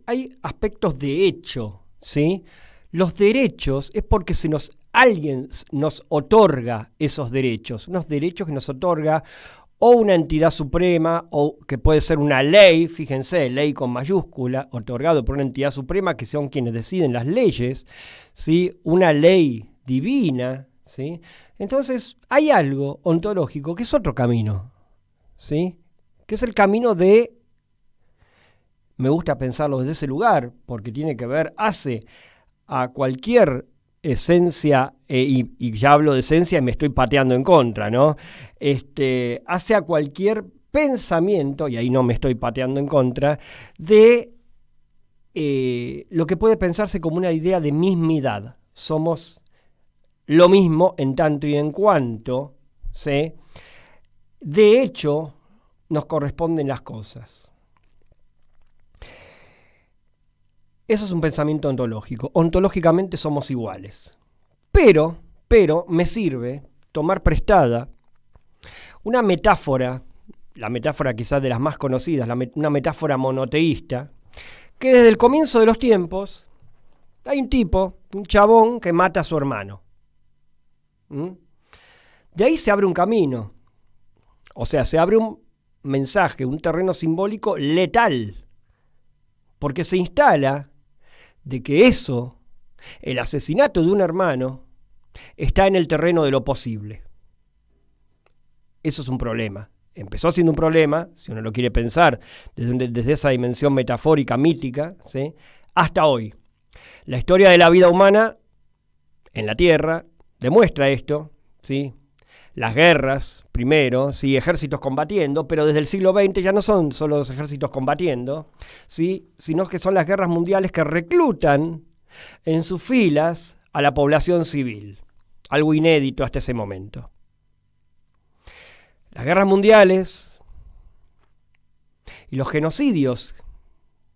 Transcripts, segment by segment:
Hay aspectos de hecho, ¿sí? Los derechos es porque alguien nos otorga esos derechos, unos derechos que nos otorga o una entidad suprema, o que puede ser una ley, fíjense, ley con mayúscula, otorgado por una entidad suprema, que son quienes deciden las leyes, ¿sí? Una ley divina, ¿sí? Entonces, hay algo ontológico que es otro camino, ¿sí? Que es el camino de, me gusta pensarlo desde ese lugar, porque tiene que ver, hace a cualquier esencia, y ya hablo de esencia y me estoy pateando en contra, ¿no? Hace a cualquier pensamiento, y ahí no me estoy pateando en contra, de lo que puede pensarse como una idea de mismidad. Somos lo mismo en tanto y en cuanto, ¿sí? De hecho, nos corresponden las cosas. Eso es un pensamiento ontológico. Ontológicamente somos iguales. Pero me sirve tomar prestada una metáfora, la metáfora quizás de las más conocidas, una metáfora monoteísta, que desde el comienzo de los tiempos hay un tipo, un chabón que mata a su hermano. De ahí se abre un camino. O sea, se abre un mensaje, un terreno simbólico letal. Porque se instala de que eso, el asesinato de un hermano, está en el terreno de lo posible. Eso es un problema. Empezó siendo un problema, si uno lo quiere pensar desde esa dimensión metafórica, mítica, ¿sí? Hasta hoy. La historia de la vida humana en la Tierra demuestra esto, ¿sí? Las guerras, primero, sí, ejércitos combatiendo, pero desde el siglo XX ya no son solo los ejércitos combatiendo, ¿sí? Sino que son las guerras mundiales que reclutan en sus filas a la población civil. Algo inédito hasta ese momento. Las guerras mundiales y los genocidios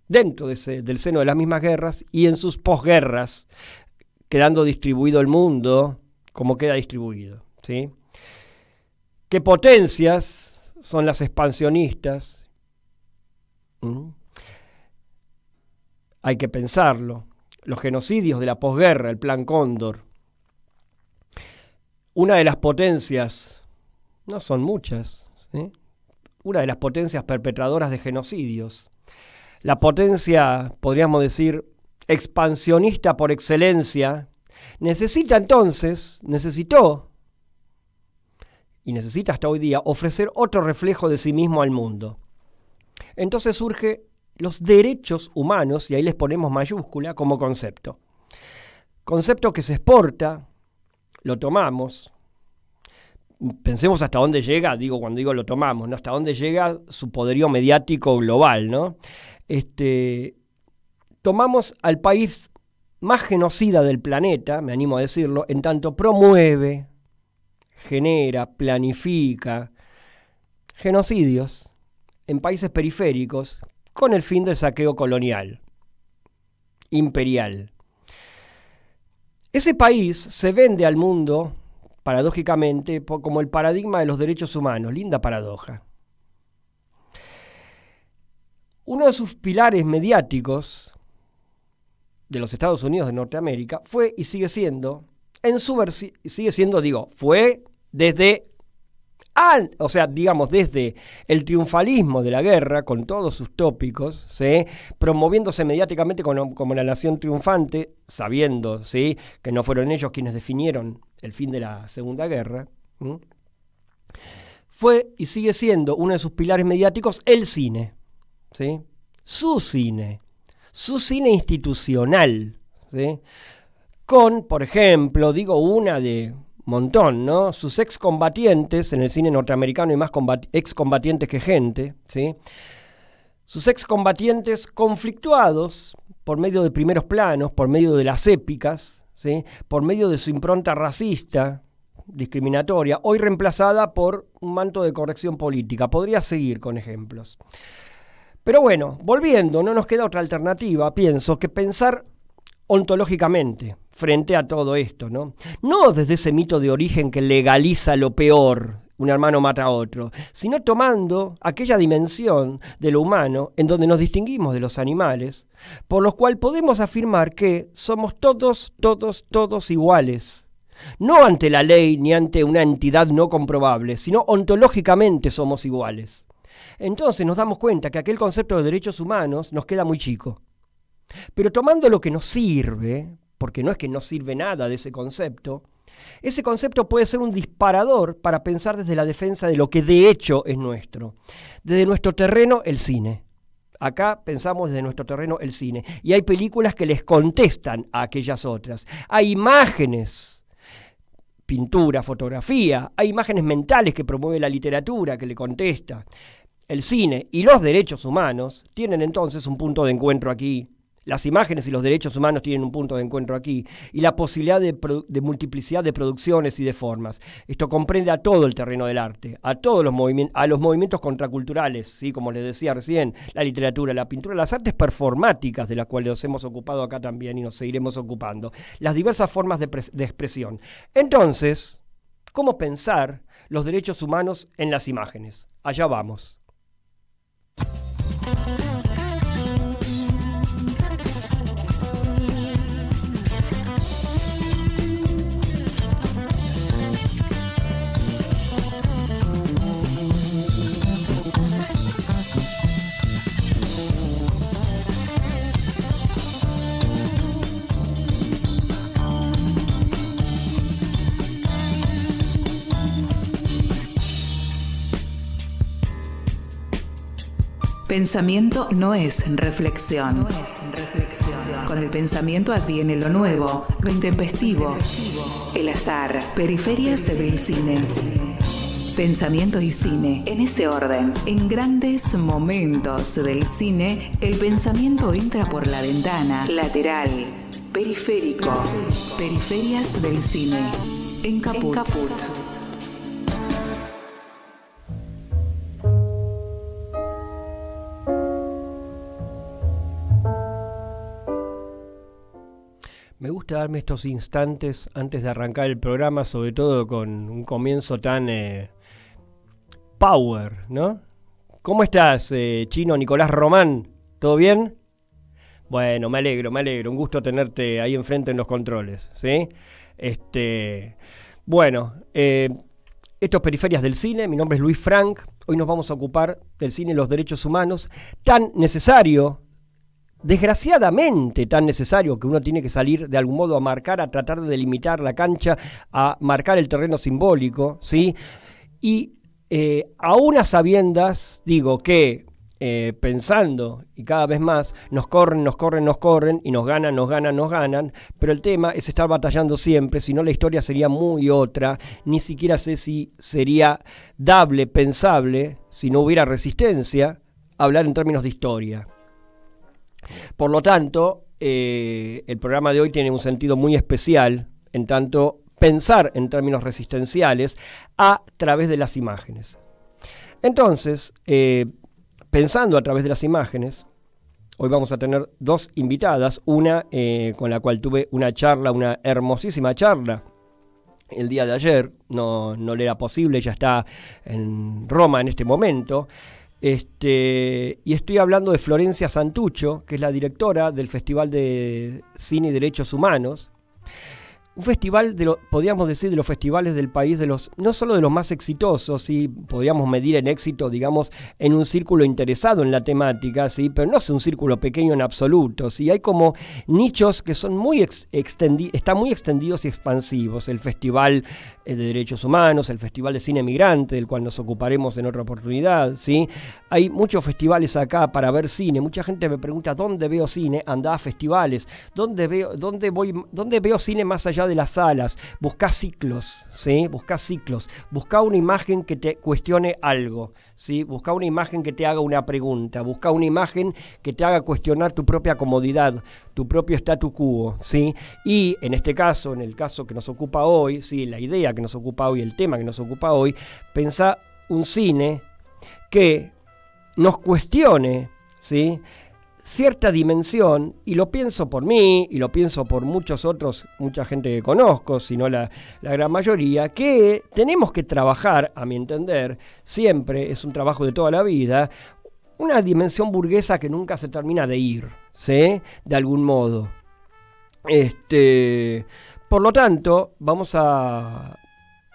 dentro del seno de las mismas guerras y en sus posguerras, quedando distribuido el mundo como queda distribuido, ¿sí? ¿Qué potencias son las expansionistas? Hay que pensarlo. Los genocidios de la posguerra, el Plan Cóndor. Una de las potencias, no son muchas, ¿sí? Una de las potencias perpetradoras de genocidios. La potencia, podríamos decir, expansionista por excelencia, necesitó y necesita hasta hoy día ofrecer otro reflejo de sí mismo al mundo. Entonces surge los derechos humanos, y ahí les ponemos mayúscula, como concepto. Concepto que se exporta, lo tomamos. Pensemos hasta dónde llega, cuando digo lo tomamos, ¿no? Hasta dónde llega su poderío mediático global, ¿no? Tomamos al país más genocida del planeta, me animo a decirlo, en tanto promueve, genera, planifica genocidios en países periféricos con el fin del saqueo colonial, imperial. Ese país se vende al mundo, paradójicamente, como el paradigma de los derechos humanos. Linda paradoja. Uno de sus pilares mediáticos de los Estados Unidos de Norteamérica fue y sigue siendo, fue desde desde el triunfalismo de la guerra, con todos sus tópicos, ¿sí? Promoviéndose mediáticamente como la nación triunfante, sabiendo, ¿sí?, que no fueron ellos quienes definieron el fin de la Segunda Guerra. Fue y sigue siendo uno de sus pilares mediáticos el cine, ¿sí? Su cine institucional, ¿sí? Con, por ejemplo, una de montón, ¿no? Sus excombatientes en el cine norteamericano, y más excombatientes que gente, ¿sí? Sus excombatientes conflictuados por medio de primeros planos, por medio de las épicas, ¿sí? Por medio de su impronta racista, discriminatoria, hoy reemplazada por un manto de corrección política. Podría seguir con ejemplos. Pero bueno, volviendo, no nos queda otra alternativa, pienso, que pensar ontológicamente frente a todo esto, ¿no? No desde ese mito de origen que legaliza lo peor un hermano mata a otro, sino tomando aquella dimensión de lo humano en donde nos distinguimos de los animales, por lo cual podemos afirmar que somos todos iguales. No ante la ley ni ante una entidad no comprobable, sino ontológicamente somos iguales. Entonces nos damos cuenta que aquel concepto de derechos humanos nos queda muy chico. Pero tomando lo que nos sirve, porque no es que no sirve nada de ese concepto puede ser un disparador para pensar desde la defensa de lo que de hecho es nuestro. Desde nuestro terreno, el cine. Acá pensamos desde nuestro terreno el cine. Y hay películas que les contestan a aquellas otras. Hay imágenes, pintura, fotografía, hay imágenes mentales que promueve la literatura, que le contesta. El cine y los derechos humanos tienen entonces un punto de encuentro aquí. Las imágenes y los derechos humanos tienen un punto de encuentro aquí, y la posibilidad de multiplicidad de producciones y de formas. Esto comprende a todo el terreno del arte, a todos los movimientos contraculturales, ¿sí? Como les decía recién, la literatura, la pintura, las artes performáticas, de las cuales nos hemos ocupado acá también y nos seguiremos ocupando, las diversas formas de expresión. Entonces, ¿cómo pensar los derechos humanos en las imágenes? Allá vamos. Pensamiento no es reflexión. Con el pensamiento adviene lo nuevo, lo intempestivo, el azar, periferias del cine. Pensamiento y cine, en ese orden. En grandes momentos del cine, el pensamiento entra por la ventana, lateral, periférico. Periferias del cine, en Caput. Me gusta darme estos instantes antes de arrancar el programa, sobre todo con un comienzo tan power, ¿no? ¿Cómo estás, Chino Nicolás Román? ¿Todo bien? Bueno, me alegro. Un gusto tenerte ahí enfrente en los controles, ¿sí? Bueno, esto es Periferias del Cine. Mi nombre es Luis Frank. Hoy nos vamos a ocupar del cine y los derechos humanos, tan necesario, desgraciadamente tan necesario, que uno tiene que salir de algún modo a marcar, a tratar de delimitar la cancha, a marcar el terreno simbólico, ¿sí? Y aún a sabiendas, digo que pensando, y cada vez más, nos corren, y nos ganan, pero el tema es estar batallando siempre, si no la historia sería muy otra, ni siquiera sé si sería dable, pensable, si no hubiera resistencia, hablar en términos de historia. Por lo tanto, el programa de hoy tiene un sentido muy especial, en tanto pensar en términos resistenciales a través de las imágenes. Entonces, pensando a través de las imágenes, hoy vamos a tener dos invitadas, una con la cual tuve una hermosísima charla el día de ayer, no le era posible, ella está en Roma en este momento. Y estoy hablando de Florencia Santucho, que es la directora del Festival de Cine y Derechos Humanos. Un festival, podríamos decir, de los festivales del país, no solo de los más exitosos, ¿sí? Podríamos medir en éxito, digamos, en un círculo interesado en la temática, ¿sí? Pero no es un círculo pequeño en absoluto, ¿sí? Hay como nichos que son están muy extendidos y expansivos. El Festival de Derechos Humanos, el Festival de Cine Migrante, del cual nos ocuparemos en otra oportunidad, ¿sí? Hay muchos festivales acá para ver cine. Mucha gente me pregunta, ¿dónde veo cine? Andá a festivales. ¿Dónde veo cine más allá de las salas? Buscá ciclos, ¿sí? Buscá una imagen que te cuestione algo, ¿sí? Buscá una imagen que te haga una pregunta, buscá una imagen que te haga cuestionar tu propia comodidad, tu propio statu quo, ¿sí? Y en este caso, en el caso que nos ocupa hoy, ¿sí? La idea que nos ocupa hoy, el tema que nos ocupa hoy, pensá un cine que nos cuestione, ¿sí? cierta dimensión, y lo pienso por mí, y lo pienso por muchos otros, mucha gente que conozco, si no la gran mayoría, que tenemos que trabajar, a mi entender, siempre, es un trabajo de toda la vida, una dimensión burguesa que nunca se termina de ir, ¿sí? De algún modo. Por lo tanto,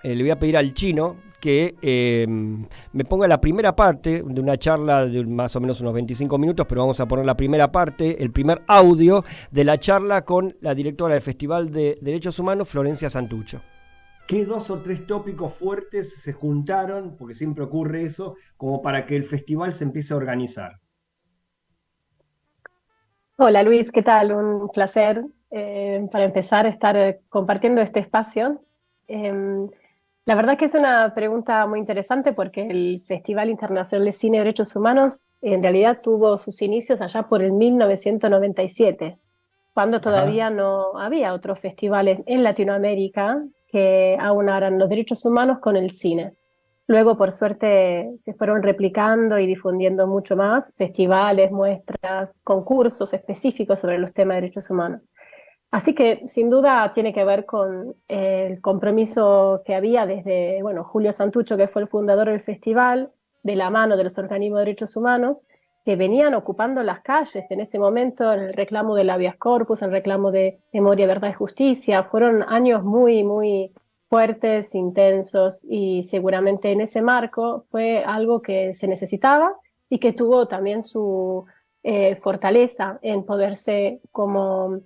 le voy a pedir al Chino que me ponga la primera parte de una charla de más o menos unos 25 minutos, pero vamos a poner la primera parte, el primer audio de la charla con la directora del Festival de Derechos Humanos, Florencia Santucho. ¿Qué 2 o 3 tópicos fuertes se juntaron, porque siempre ocurre eso, como para que el festival se empiece a organizar? Hola Luis, ¿qué tal? Un placer para empezar estar compartiendo este espacio. La verdad que es una pregunta muy interesante porque el Festival Internacional de Cine y Derechos Humanos en realidad tuvo sus inicios allá por el 1997, cuando todavía no había otros festivales en Latinoamérica que aunaran los derechos humanos con el cine. Luego, por suerte, se fueron replicando y difundiendo mucho más festivales, muestras, concursos específicos sobre los temas de derechos humanos. Así que, sin duda, tiene que ver con el compromiso que había desde, Julio Santucho, que fue el fundador del festival, de la mano de los organismos de derechos humanos, que venían ocupando las calles en ese momento, en el reclamo del habeas corpus, en el reclamo de memoria, verdad y justicia. Fueron años muy, muy fuertes, intensos, y seguramente en ese marco fue algo que se necesitaba y que tuvo también su fortaleza en poderse como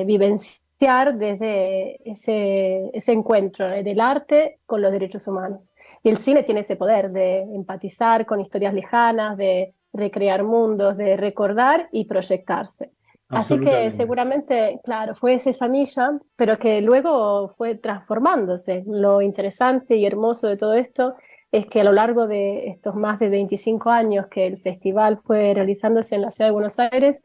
vivenciar desde ese encuentro del arte con los derechos humanos. Y el cine tiene ese poder de empatizar con historias lejanas, de recrear mundos, de recordar y proyectarse. Así que seguramente, claro, fue esa semilla, pero que luego fue transformándose. Lo interesante y hermoso de todo esto es que a lo largo de estos más de 25 años que el festival fue realizándose en la ciudad de Buenos Aires,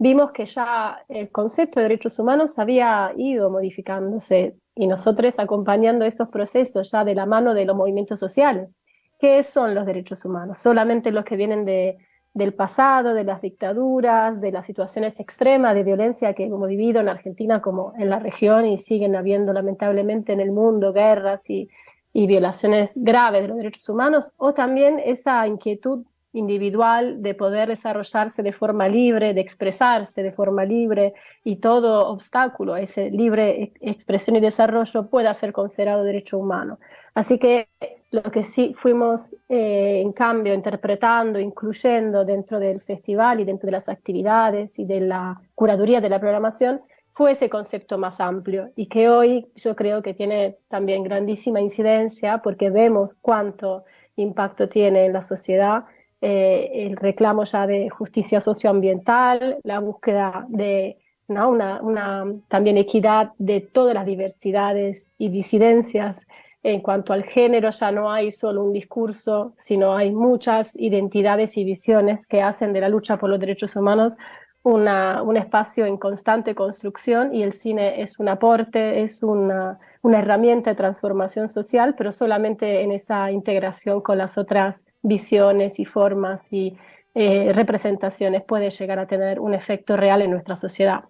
vimos que ya el concepto de derechos humanos había ido modificándose y nosotros acompañando esos procesos ya de la mano de los movimientos sociales. ¿Qué son los derechos humanos? Solamente los que vienen del pasado, de las dictaduras, de las situaciones extremas de violencia que hemos vivido en Argentina como en la región y siguen habiendo lamentablemente en el mundo guerras y violaciones graves de los derechos humanos, o también esa inquietud individual de poder desarrollarse de forma libre, de expresarse de forma libre, y todo obstáculo a ese libre expresión y desarrollo pueda ser considerado derecho humano. Así que lo que sí fuimos en cambio interpretando, incluyendo dentro del festival y dentro de las actividades y de la curaduría de la programación, fue ese concepto más amplio y que hoy yo creo que tiene también grandísima incidencia porque vemos cuánto impacto tiene en la sociedad el reclamo ya de justicia socioambiental, la búsqueda de una también equidad de todas las diversidades y disidencias. En cuanto al género, ya no hay solo un discurso, sino hay muchas identidades y visiones que hacen de la lucha por los derechos humanos un espacio en constante construcción, y el cine es un aporte, es una herramienta de transformación social, pero solamente en esa integración con las otras visiones y formas y representaciones puede llegar a tener un efecto real en nuestra sociedad.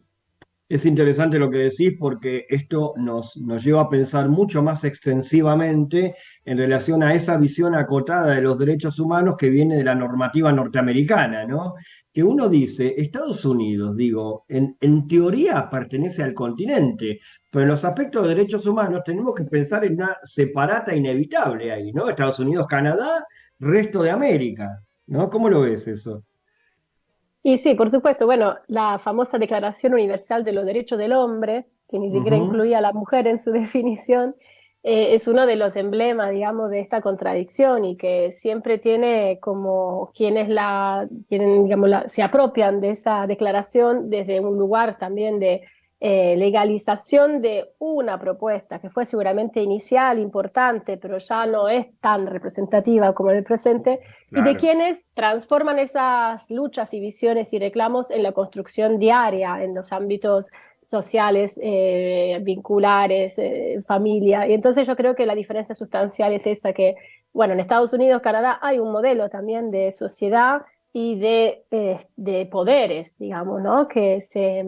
Es interesante lo que decís porque esto nos lleva a pensar mucho más extensivamente en relación a esa visión acotada de los derechos humanos que viene de la normativa norteamericana, ¿no? Que uno dice, Estados Unidos, digo, en teoría pertenece al continente, pero en los aspectos de derechos humanos tenemos que pensar en una separata inevitable ahí, ¿no? Estados Unidos, Canadá, resto de América, ¿no? ¿Cómo lo ves eso? Y sí, por supuesto, la famosa Declaración Universal de los Derechos del Hombre, que ni siquiera incluía a la mujer en su definición, es uno de los emblemas, digamos, de esta contradicción, y que siempre tiene como quienes se apropian de esa declaración desde un lugar también de legalización de una propuesta que fue seguramente inicial, importante, pero ya no es tan representativa como en el presente, claro. Y de quienes transforman esas luchas y visiones y reclamos en la construcción diaria, en los ámbitos sociales, vinculares, familia. Y entonces yo creo que la diferencia sustancial es esa, que, en Estados Unidos, Canadá, hay un modelo también de sociedad y de poderes, digamos, ¿no? Que se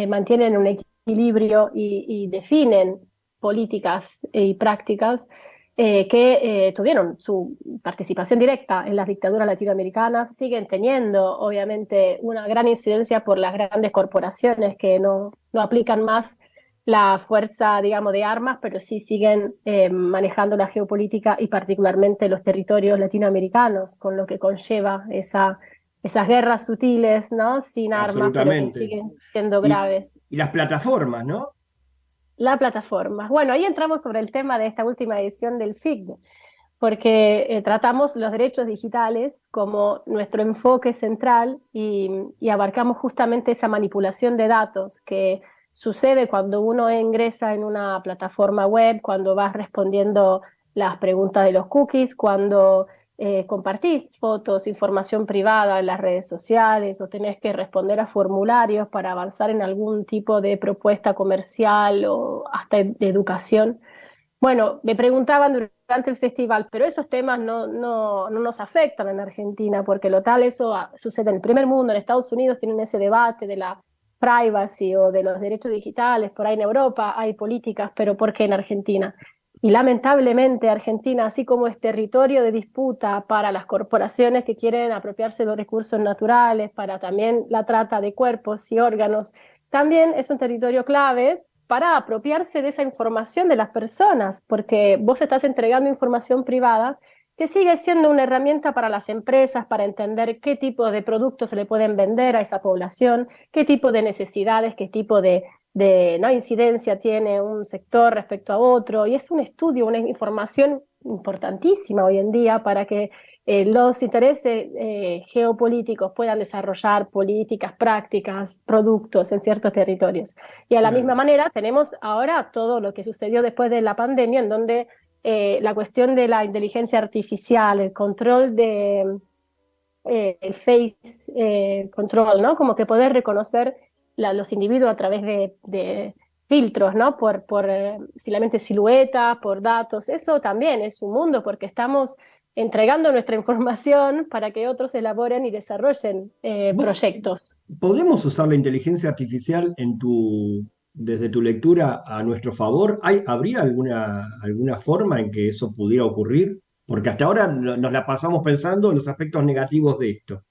mantienen un equilibrio y definen políticas y prácticas que tuvieron su participación directa en las dictaduras latinoamericanas, siguen teniendo obviamente una gran incidencia por las grandes corporaciones que no aplican más la fuerza, digamos, de armas, pero sí siguen manejando la geopolítica y particularmente los territorios latinoamericanos, con lo que conlleva esas guerras sutiles, ¿no? Sin armas, pero que Absolutamente. siguen siendo Y, graves. y las plataformas, ¿no? La plataforma. Bueno, ahí entramos sobre el tema de esta última edición del FIC, porque tratamos los derechos digitales como nuestro enfoque central y abarcamos justamente esa manipulación de datos que sucede cuando uno ingresa en una plataforma web, cuando vas respondiendo las preguntas de los cookies, cuando compartís fotos, información privada en las redes sociales o tenés que responder a formularios para avanzar en algún tipo de propuesta comercial o hasta de educación. Bueno, me preguntaban durante el festival, pero esos temas no nos afectan en Argentina, porque lo tal, eso sucede en el primer mundo, en Estados Unidos tienen ese debate de la privacy o de los derechos digitales, por ahí en Europa hay políticas, pero ¿por qué en Argentina? Y lamentablemente Argentina, así como es territorio de disputa para las corporaciones que quieren apropiarse de los recursos naturales, para también la trata de cuerpos y órganos, también es un territorio clave para apropiarse de esa información de las personas, porque vos estás entregando información privada que sigue siendo una herramienta para las empresas para entender qué tipo de productos se le pueden vender a esa población, qué tipo de necesidades, qué tipo de ¿no? incidencia tiene un sector respecto a otro. Y es un estudio, una información importantísima hoy en día para que los intereses geopolíticos puedan desarrollar políticas, prácticas, productos en ciertos territorios. Y a la misma Claro. manera tenemos ahora todo lo que sucedió después de la pandemia, en donde la cuestión de la inteligencia artificial, el control de el face control, ¿no? Como que poder reconocer los individuos a través de filtros, ¿no? Por simplemente siluetas, por datos. Eso también es un mundo porque estamos entregando nuestra información para que otros elaboren y desarrollen ¿Vos proyectos. podemos usar la inteligencia artificial desde tu lectura a nuestro favor? ¿Habría alguna forma en que eso pudiera ocurrir? Porque hasta ahora nos la pasamos pensando en los aspectos negativos de esto.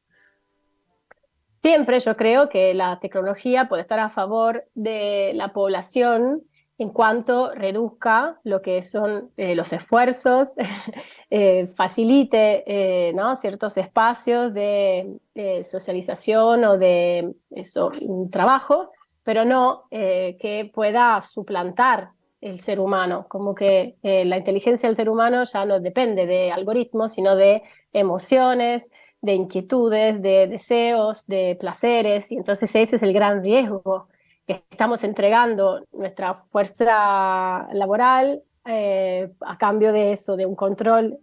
Siempre yo creo que la tecnología puede estar a favor de la población en cuanto reduzca lo que son los esfuerzos, facilite ¿no? ciertos espacios de socialización o de eso, un trabajo, pero no que pueda suplantar el ser humano, como que la inteligencia del ser humano ya no depende de algoritmos, sino de emociones, de inquietudes, de deseos, de placeres, y entonces ese es el gran riesgo, que estamos entregando nuestra fuerza laboral a cambio de eso, de un control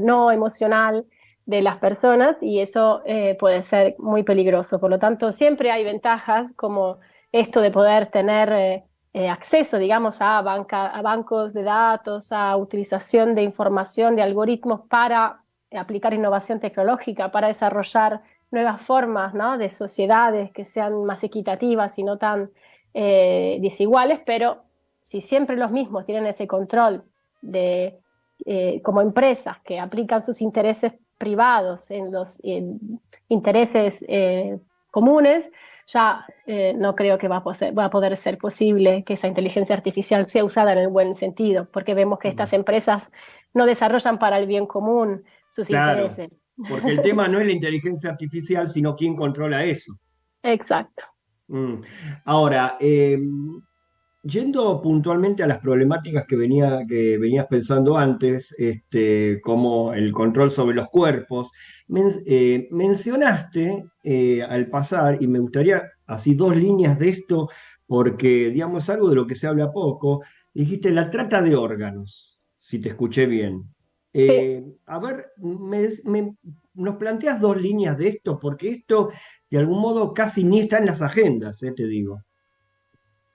no emocional de las personas, y eso puede ser muy peligroso. Por lo tanto, siempre hay ventajas como esto de poder tener acceso, digamos, a bancos de datos, a utilización de información, de algoritmos para aplicar innovación tecnológica, para desarrollar nuevas formas, ¿no? de sociedades que sean más equitativas y no tan desiguales, pero si siempre los mismos tienen ese control como empresas que aplican sus intereses privados en los intereses comunes, ya no creo que va a poder ser posible que esa inteligencia artificial sea usada en el buen sentido, porque vemos que Mm. estas empresas no desarrollan para el bien común sus Claro, intereses. porque el tema no es la inteligencia artificial, sino quién controla eso. Exacto. Mm. Ahora, yendo puntualmente a las problemáticas que venías pensando antes, como el control sobre los cuerpos, mencionaste al pasar, y me gustaría así dos líneas de esto, porque digamos algo de lo que se habla poco, dijiste la trata de órganos, si te escuché bien. Sí. A ver, ¿nos planteas dos líneas de esto? Porque esto de algún modo casi ni está en las agendas, te digo.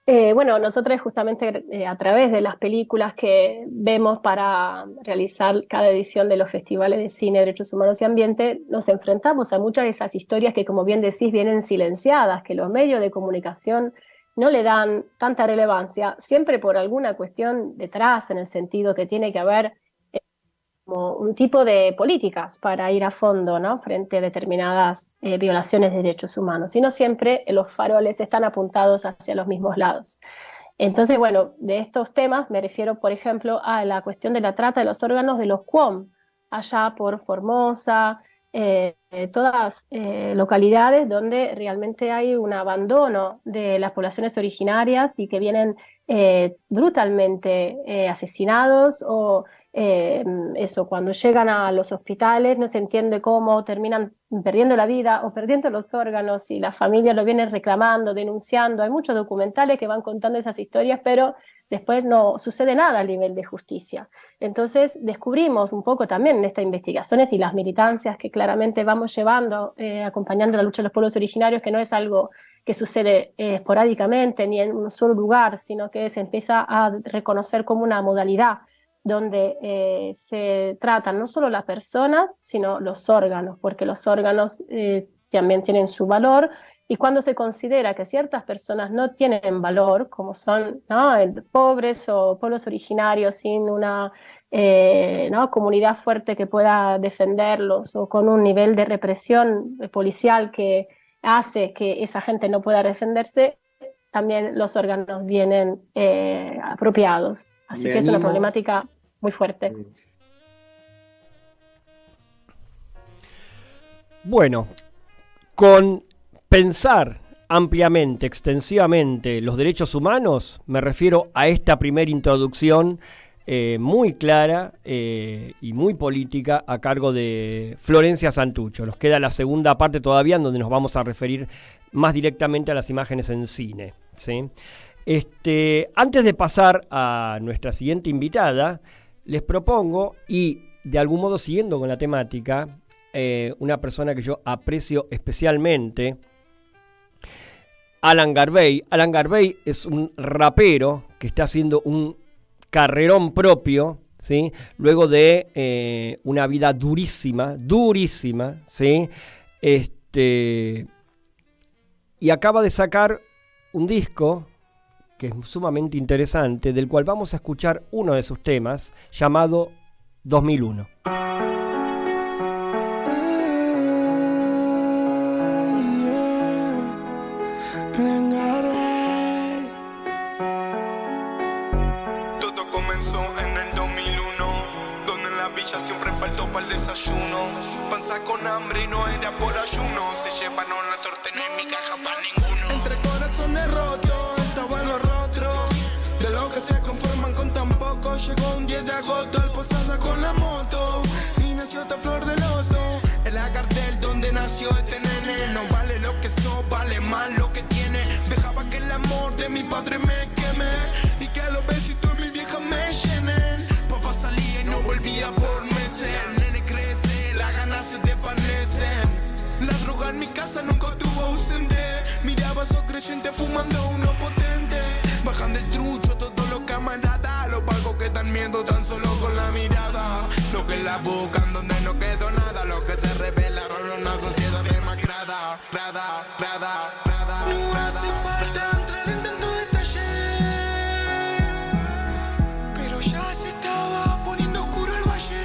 Bueno, nosotros justamente a través de las películas que vemos para realizar cada edición de los festivales de cine, derechos humanos y ambiente, nos enfrentamos a muchas de esas historias que, como bien decís, vienen silenciadas, que los medios de comunicación no le dan tanta relevancia, siempre por alguna cuestión detrás, en el sentido que tiene que haber como un tipo de políticas para ir a fondo, ¿no?, frente a determinadas violaciones de derechos humanos, y no siempre los faroles están apuntados hacia los mismos lados. Entonces, bueno, de estos temas me refiero, por ejemplo, a la cuestión de la trata de los órganos de los QOM, allá por Formosa, todas localidades donde realmente hay un abandono de las poblaciones originarias y que vienen brutalmente asesinados o eso, cuando llegan a los hospitales no se entiende cómo terminan perdiendo la vida o perdiendo los órganos y la familia lo viene reclamando, denunciando. Hay muchos documentales que van contando esas historias, pero después no sucede nada a nivel de justicia. Entonces descubrimos un poco también en estas investigaciones y las militancias que claramente vamos llevando, acompañando la lucha de los pueblos originarios, que no es algo que sucede esporádicamente ni en un solo lugar, sino que se empieza a reconocer como una modalidad donde se tratan no solo las personas, sino los órganos, porque los órganos también tienen su valor, y cuando se considera que ciertas personas no tienen valor, como son, ¿no?, pobres o pueblos originarios sin una ¿no?, comunidad fuerte que pueda defenderlos, o con un nivel de represión policial que hace que esa gente no pueda defenderse, también los órganos vienen apropiados. Así que es una problemática muy fuerte. Bueno, con pensar ampliamente, extensivamente los derechos humanos, me refiero a esta primera introducción muy clara y muy política a cargo de Florencia Santucho. Nos queda la segunda parte todavía, en donde nos vamos a referir más directamente a las imágenes en cine, ¿sí? Antes de pasar a nuestra siguiente invitada, les propongo, y de algún modo siguiendo con la temática, una persona que yo aprecio especialmente, Alan Garvey. Alan Garvey es un rapero que está haciendo un carrerón propio, ¿sí?, luego de una vida durísima, ¿sí?, y acaba de sacar un disco que es sumamente interesante, del cual vamos a escuchar uno de sus temas, llamado 2001. Todo comenzó en el 2001, donde en la villa siempre faltó para el desayuno. Panza con hambre y no era por ayuno, se llevaron la torta y no hay mi caja para ninguno. Entre corazones rotos se conforman con tan poco. Llegó un 10 de agosto al Posada con la moto y nació esta flor de loto. En la cartel donde nació este nene. No vale lo que sos, vale más lo que tiene. Dejaba que el amor de mi padre me queme y que los besitos de mi vieja me llenen. Papá salía y no volvía por meses. El nene crece, las ganas se desvanecen. La droga en mi casa nunca estuvo ausente. Miraba a esos creyentes fumando uno potente. Bajan del trucho todos los camaradas. Los vagos que están viendo tan solo con la mirada. Los que la buscan donde no quedó nada. Los que se rebelaron en una sociedad demacrada. No hace falta entrar en tanto detalle, pero ya se estaba poniendo oscuro el valle.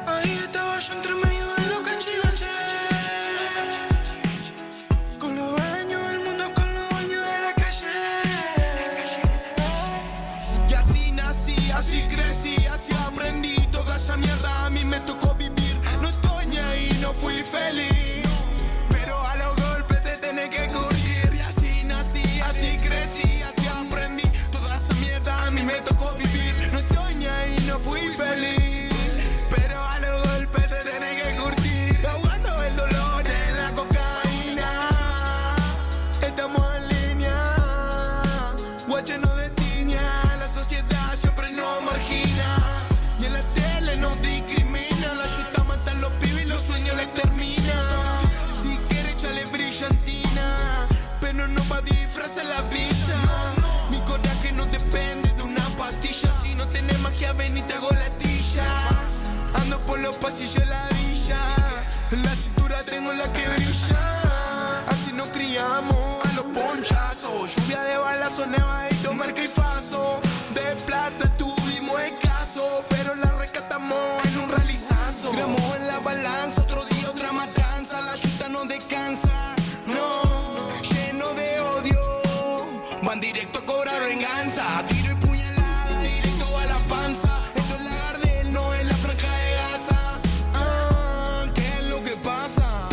Ahí estaba yo entre medio de los cachivaches, con los dueños del mundo, con los dueños de la calle. Y así nací, así crecí, así aprendí. Toda esa mierda a mí me tocó vivir. No estoy ni ahí, no fui feliz. frase en la villa. Mi coraje no depende de una pastilla. Si no tenés magia, ven y te hago la tilla. Ando por los pasillos de la villa. En la cintura tengo la que brilla. Así nos criamos a los ponchazos. Lluvia de balazos, nevadito, marca y faso. De plata estuvimos escasos, pero la rescatamos en un realizazo. Gramos en la balanza, otro día otra matanza. La yuta no descansa, no, lleno de odio. Van directo a cobrar venganza. Tiro y puñalada, directo a la panza. Esto es la Gardel, no es la franja de Gaza. ¿Qué es lo que pasa?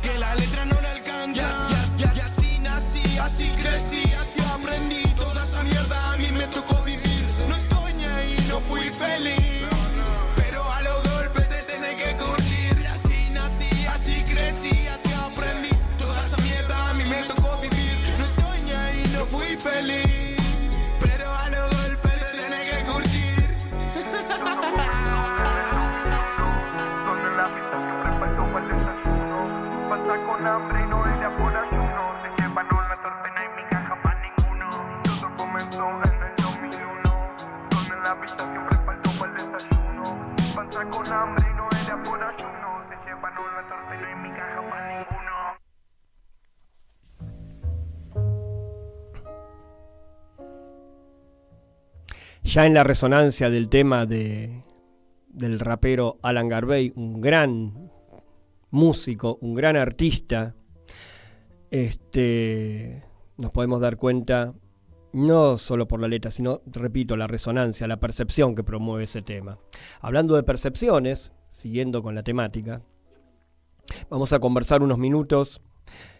Que la letra no le alcanza. Y así nací, así crecí, así aprendí. Toda esa mierda a mí me tocó vivir. No estoy ni ahí, no fui feliz. Pero a los golpes te tenés que curtir. Y así nací, así crecí, así aprendí. Toda esa mierda a mí me tocó vivir. No estoy ni ahí, no fui feliz. Pero a los golpes te tenés que curtir. Donde la pista siempre faltó para el desayuno. Pasa con hambre y no era por ayuno. Se llevaron la torta y no hay migaja para ninguno. Todo comenzó en el 2001. Donde la pista siempre faltó para el desayuno. Pasa con hambre y no era por ayuno. Se llevaron la torta y no hay migaja para ninguno. Ya en la resonancia del tema del rapero Alan Garvey, un gran músico, un gran artista, nos podemos dar cuenta, no solo por la letra, sino, repito, la resonancia, la percepción que promueve ese tema. Hablando de percepciones, siguiendo con la temática, vamos a conversar unos minutos.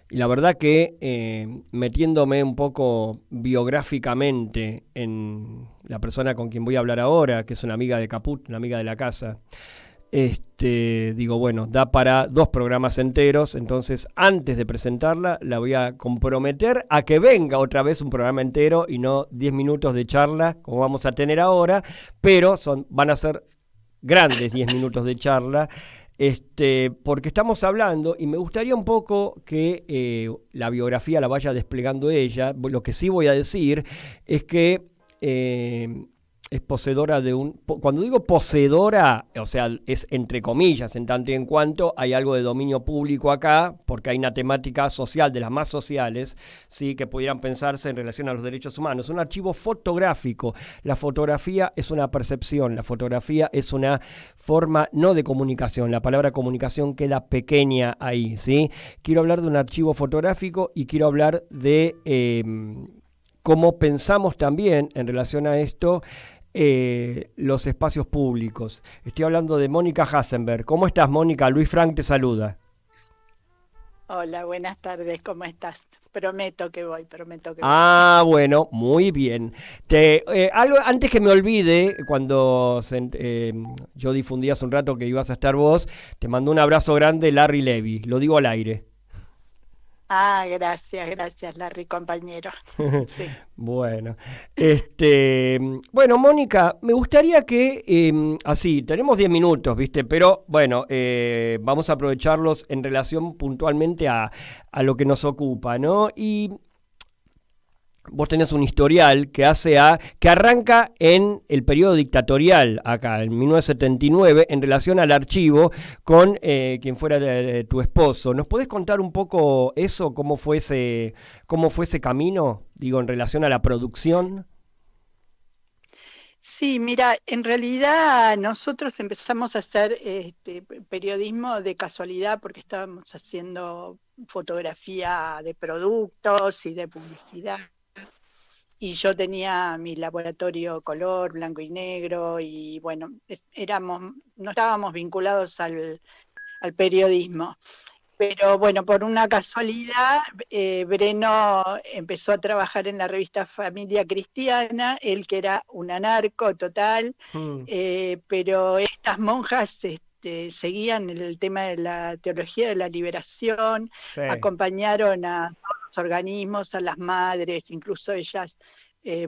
Y la verdad que metiéndome un poco biográficamente en la persona con quien voy a hablar ahora, que es una amiga de Caput, una amiga de la casa, digo, bueno, da para 2 programas enteros. Entonces, antes de presentarla, la voy a comprometer a que venga otra vez un programa entero y no 10 minutos de charla, como vamos a tener ahora, pero van a ser grandes 10 minutos de charla. Porque estamos hablando, y me gustaría un poco que la biografía la vaya desplegando ella. Lo que sí voy a decir es que es poseedora de cuando digo poseedora, o sea, es entre comillas, en tanto y en cuanto hay algo de dominio público acá, porque hay una temática social, de las más sociales, sí, que pudieran pensarse en relación a los derechos humanos. Un archivo fotográfico. La fotografía es una percepción, la fotografía es una forma no de comunicación. La palabra comunicación queda pequeña ahí, ¿sí? Quiero hablar de un archivo fotográfico y quiero hablar de cómo pensamos también en relación a esto los espacios públicos. Estoy hablando de Mónica Hasenberg. ¿Cómo estás, Mónica? Luis Frank te saluda. Hola, buenas tardes, ¿cómo estás? Prometo que voy. Bueno, muy bien. Algo antes que me olvide, cuando yo difundí hace un rato que ibas a estar vos, te mando un abrazo grande, Larry Levy. Lo digo al aire. Gracias, Larry, compañero. Sí. Bueno, Mónica, me gustaría que, así, tenemos 10 minutos, ¿viste? Pero, bueno, vamos a aprovecharlos en relación puntualmente a lo que nos ocupa, ¿no? Y vos tenés un historial que arranca en el periodo dictatorial, acá, en 1979, en relación al archivo con quien fuera tu esposo. ¿Nos podés contar un poco eso? ¿Cómo fue ese camino, digo, en relación a la producción? Sí, mira, en realidad nosotros empezamos a hacer periodismo de casualidad porque estábamos haciendo fotografía de productos y de publicidad. Y yo tenía mi laboratorio color, blanco y negro, y bueno, no estábamos vinculados al periodismo. Pero bueno, por una casualidad, Breno empezó a trabajar en la revista Familia Cristiana, él que era un anarco total, pero estas monjas seguían el tema de la teología de la liberación, sí. Acompañaron a todos los organismos, a las madres, incluso ellas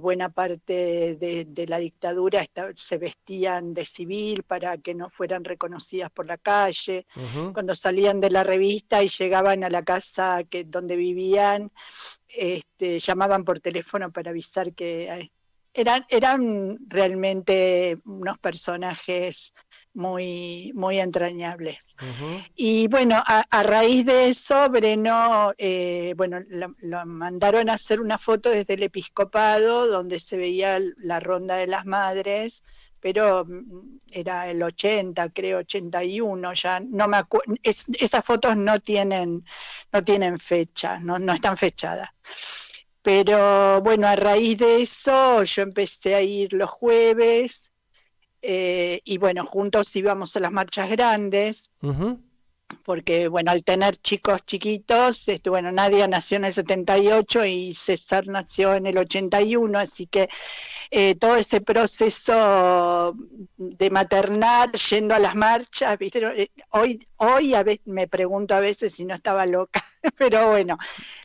buena parte de la dictadura se vestían de civil para que no fueran reconocidas por la calle. Ujú. Cuando salían de la revista y llegaban a la casa donde vivían, llamaban por teléfono para avisar que eran realmente unos personajes muy, muy entrañables. Ujú. Y bueno, a raíz de eso, Breno, bueno, lo mandaron a hacer una foto desde el episcopado, donde se veía la Ronda de las Madres, pero era el 80, creo, 81, ya no me acuerdo, esas fotos no tienen fecha, no están fechadas. Pero bueno, a raíz de eso yo empecé a ir los jueves, y bueno, juntos íbamos a las marchas grandes, Ujú. porque bueno, al tener chicos chiquitos, bueno, Nadia nació en el 78 y César nació en el 81, así que todo ese proceso de maternar yendo a las marchas, ¿viste? Hoy me pregunto a veces si no estaba loca, pero bueno,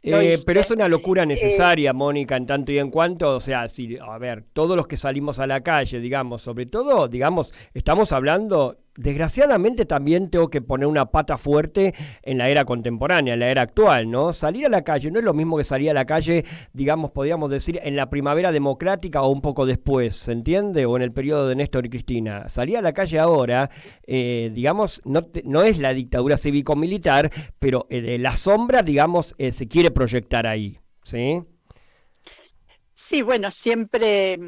lo hice. Pero es una locura necesaria, Mónica, en tanto y en cuanto, o sea, si, a ver, todos los que salimos a la calle, digamos, sobre todo, digamos, estamos hablando, desgraciadamente también tengo que poner una pata fuerte en la era contemporánea, en la era actual, ¿no? Salir a la calle no es lo mismo que salir a la calle, digamos, podríamos decir, en la primavera democrática o un poco después, ¿se entiende? O en el periodo de Néstor y Cristina. Salir a la calle ahora, digamos, no es la dictadura cívico-militar, pero la sombra, digamos, se quiere proyectar ahí, ¿sí? Sí, bueno, siempre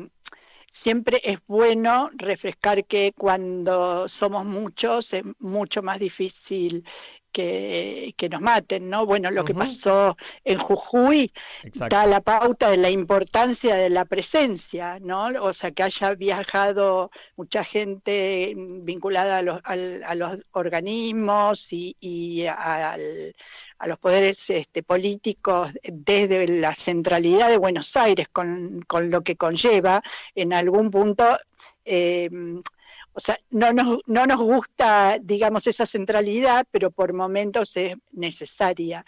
es bueno refrescar que cuando somos muchos es mucho más difícil que nos maten, ¿no? Bueno, lo que pasó en Jujuy Exacto. da la pauta de la importancia de la presencia, ¿no? O sea, que haya viajado mucha gente vinculada a los organismos y a los poderes políticos desde la centralidad de Buenos Aires, con lo que conlleva en algún punto. O sea, no nos gusta, digamos, esa centralidad, pero por momentos es necesaria,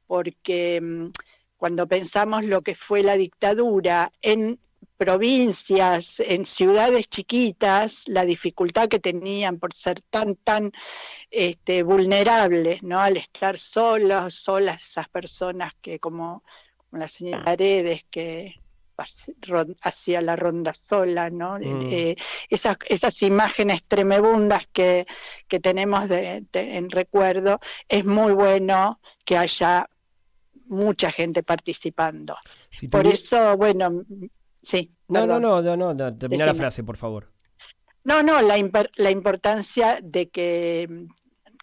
porque cuando pensamos lo que fue la dictadura en provincias, en ciudades chiquitas, la dificultad que tenían por ser tan vulnerables, ¿no? Al estar solas esas personas que como la señora Paredes, que hacía la ronda sola, ¿no? Esas imágenes tremebundas que tenemos en recuerdo, es muy bueno que haya mucha gente participando. Si Por eso, bueno, sí. No, Perdón. termina la Decime. frase, por favor. No, la importancia de que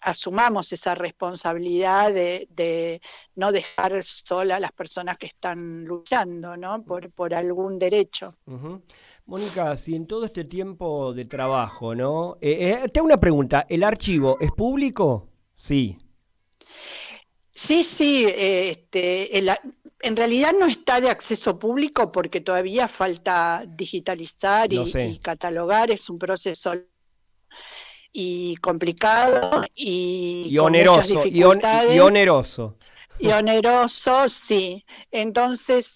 asumamos esa responsabilidad de no dejar sola a las personas que están luchando, ¿no? por algún derecho. Ujú. Mónica, si en todo este tiempo de trabajo, ¿no? Te hago una pregunta, ¿el archivo es público? Sí. Sí, en realidad no está de acceso público porque todavía falta digitalizar Lo sé. y catalogar, es un proceso y complicado y con muchas dificultades. Y oneroso. Y oneroso, sí. Entonces,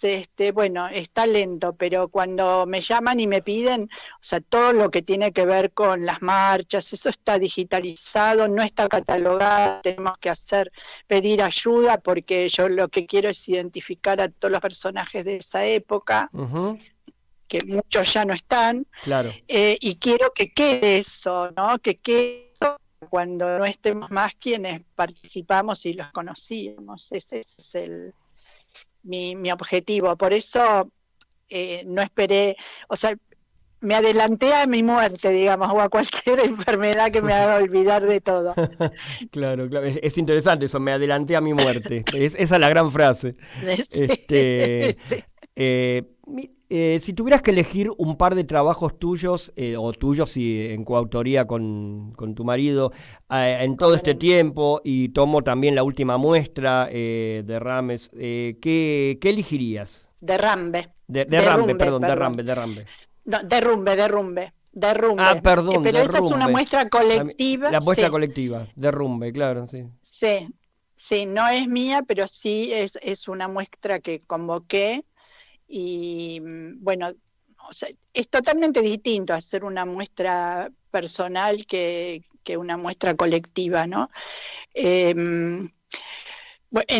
bueno, está lento, pero cuando me llaman y me piden, o sea, todo lo que tiene que ver con las marchas, eso está digitalizado, no está catalogado, tenemos que pedir ayuda porque yo lo que quiero es identificar a todos los personajes de esa época, que muchos ya no están, Claro. Y quiero que quede eso, ¿no? Que quede cuando no estemos más quienes participamos y los conocíamos. Ese es mi objetivo. Por eso no esperé, o sea, me adelanté a mi muerte, digamos, o a cualquier enfermedad que me haga olvidar de todo. Claro, es interesante eso, me adelanté a mi muerte. Esa es la gran frase. Sí. Si tuvieras que elegir un par de trabajos tuyos, o tuyos en coautoría con tu marido, en todo este tiempo, y tomo también la última muestra de Rames, ¿qué elegirías? Derrambe. Derrambe. No, derrumbe. Ah, perdón, Pero esa es una derrumbe. muestra colectiva. La muestra sí. colectiva, derrumbe, claro, sí. Sí, no es mía, pero sí es una muestra que convoqué Y bueno, o sea, es totalmente distinto hacer una muestra personal que una muestra colectiva, ¿no? En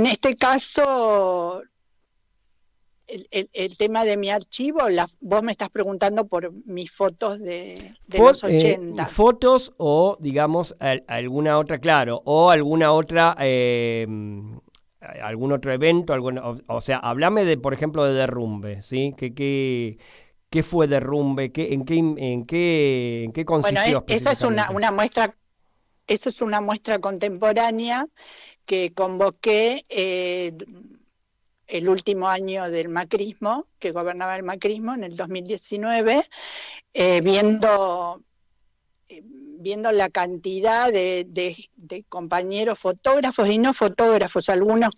este caso, el tema de mi archivo, vos me estás preguntando por mis fotos de los 80. Fotos o, digamos, alguna otra, claro, o alguna otra, algún otro evento, o sea, hablame de, por ejemplo, de Derrumbe, ¿sí? ¿Qué fue Derrumbe? ¿En qué Bueno, consistió esa es específicamente? una muestra, esa es una muestra contemporánea que convoqué el último año del macrismo, que gobernaba el macrismo en el 2019, viendo la cantidad de compañeros fotógrafos y no fotógrafos, algunos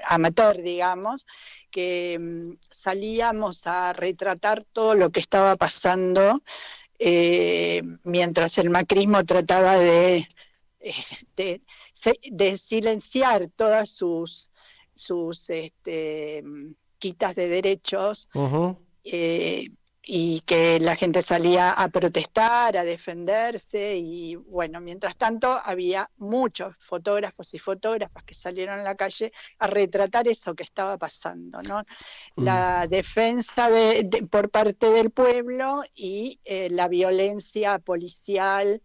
amateur, digamos, que salíamos a retratar todo lo que estaba pasando mientras el macrismo trataba de, de silenciar todas sus quitas de derechos, Ujú. y que la gente salía a protestar, a defenderse, y bueno, mientras tanto había muchos fotógrafos y fotógrafas que salieron a la calle a retratar eso que estaba pasando, ¿no? La defensa por parte del pueblo y la violencia policial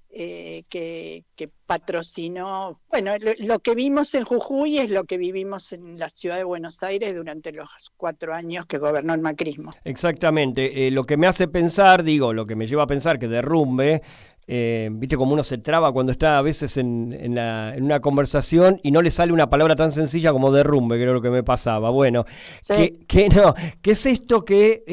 que patrocinó. Bueno, lo que vimos en Jujuy es lo que vivimos en la ciudad de Buenos Aires durante los 4 años que gobernó el macrismo. Exactamente. Lo que me hace pensar, lo que me lleva a pensar que Derrumbe, viste como uno se traba cuando está a veces en una conversación y no le sale una palabra tan sencilla como derrumbe, que era lo que me pasaba. Bueno, Sí. ¿qué es esto que,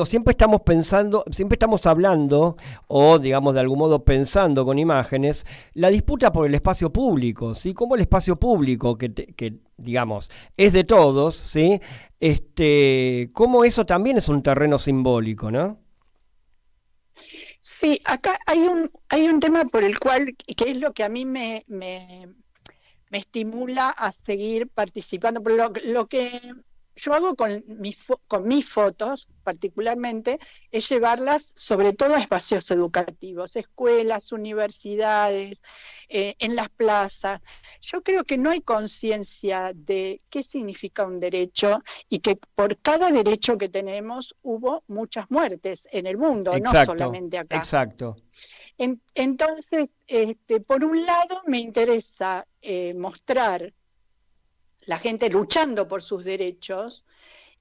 siempre estamos pensando, siempre estamos hablando, o digamos de algún modo pensando con imágenes, la disputa por el espacio público, ¿sí? Como el espacio público, que digamos, es de todos, ¿sí? Cómo eso también es un terreno simbólico, ¿no? Sí, acá hay un tema por el cual, que es lo que a mí me estimula a seguir participando. Pero lo que yo hago con mis fotos, particularmente, es llevarlas sobre todo a espacios educativos, escuelas, universidades, en las plazas. Yo creo que no hay conciencia de qué significa un derecho y que por cada derecho que tenemos hubo muchas muertes en el mundo, no Exacto, solamente acá. exacto. Entonces, por un lado me interesa mostrar la gente luchando por sus derechos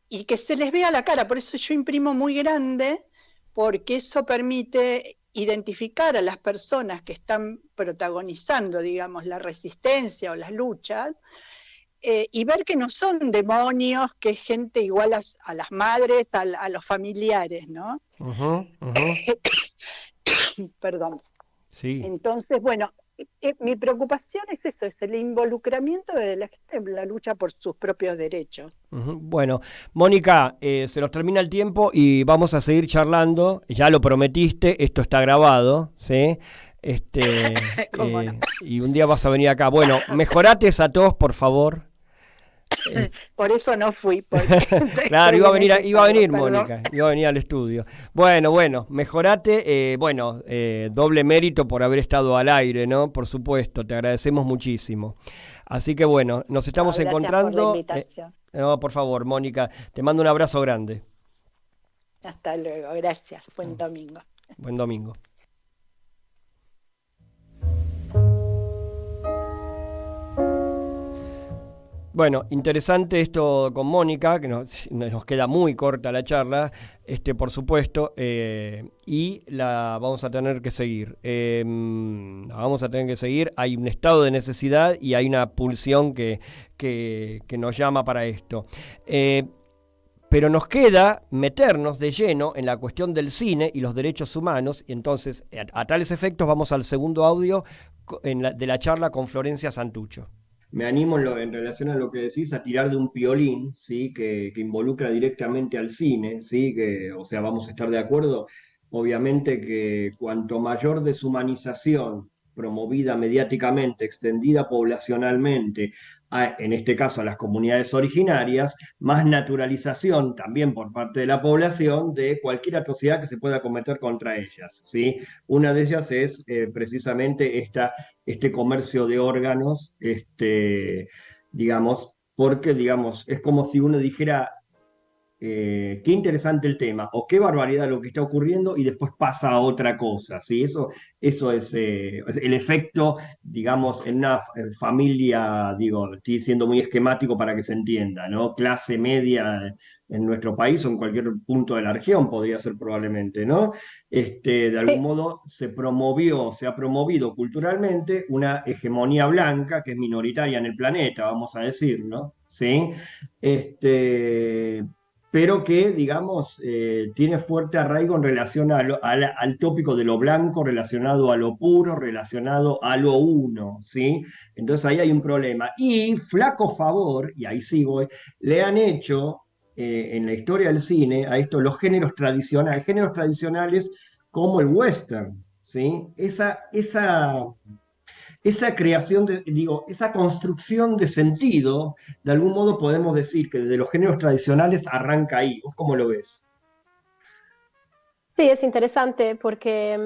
y que se les vea la cara. Por eso yo imprimo muy grande, porque eso permite identificar a las personas que están protagonizando, digamos, la resistencia o las luchas, y ver que no son demonios, que es gente igual a las madres, a los familiares, ¿no? Ujú, ujú. Perdón. Sí. Entonces, bueno, mi preocupación es eso, es el involucramiento de la gente en la lucha por sus propios derechos. Ujú. Bueno, Mónica, se nos termina el tiempo y vamos a seguir charlando. Ya lo prometiste, esto está grabado, ¿sí? ¿Cómo no? Y un día vas a venir acá. Bueno, mejorates a todos, por favor. Por eso no fui, porque Claro, estoy en ese iba a estado, venir perdón. Mónica, iba a venir al estudio. Bueno, mejorate, doble mérito por haber estado al aire, ¿no? Por supuesto, te agradecemos muchísimo. Así que bueno, nos No, estamos gracias por la encontrando. invitación. No, por favor, Mónica, te mando un abrazo grande. Hasta luego, gracias. Buen domingo. Buen domingo. Bueno, interesante esto con Mónica, que nos queda muy corta la charla, por supuesto, y la vamos a tener que seguir. La vamos a tener que seguir. Hay un estado de necesidad y hay una pulsión que nos llama para esto. Pero nos queda meternos de lleno en la cuestión del cine y los derechos humanos, y entonces, a tales efectos, vamos al segundo audio de la charla con Florencia Santucho. Me animo en relación a lo que decís a tirar de un piolín, ¿sí? Que involucra directamente al cine, ¿sí? O sea, vamos a estar de acuerdo, obviamente que cuanto mayor deshumanización promovida mediáticamente, extendida poblacionalmente, en este caso a las comunidades originarias, más naturalización también por parte de la población de cualquier atrocidad que se pueda cometer contra ellas, ¿sí? Una de ellas es precisamente este comercio de órganos, digamos, porque, digamos, es como si uno dijera, qué interesante el tema, o qué barbaridad lo que está ocurriendo, y después pasa a otra cosa, ¿sí? Eso es el efecto, digamos, en una familia, digo, estoy siendo muy esquemático para que se entienda, ¿no? Clase media en nuestro país o en cualquier punto de la región podría ser probablemente, ¿no? De algún Sí, modo se ha promovido culturalmente una hegemonía blanca que es minoritaria en el planeta, vamos a decir, ¿no? ¿Sí? Este, pero que, digamos, tiene fuerte arraigo en relación al tópico de lo blanco, relacionado a lo puro, relacionado a lo uno, ¿sí? Entonces ahí hay un problema. Y flaco favor, y ahí sí voy, le han hecho en la historia del cine a esto los géneros tradicionales como el western, ¿sí? Esa creación digo, esa construcción de sentido, de algún modo podemos decir que desde los géneros tradicionales arranca ahí. ¿Vos cómo lo ves? sí, es interesante porque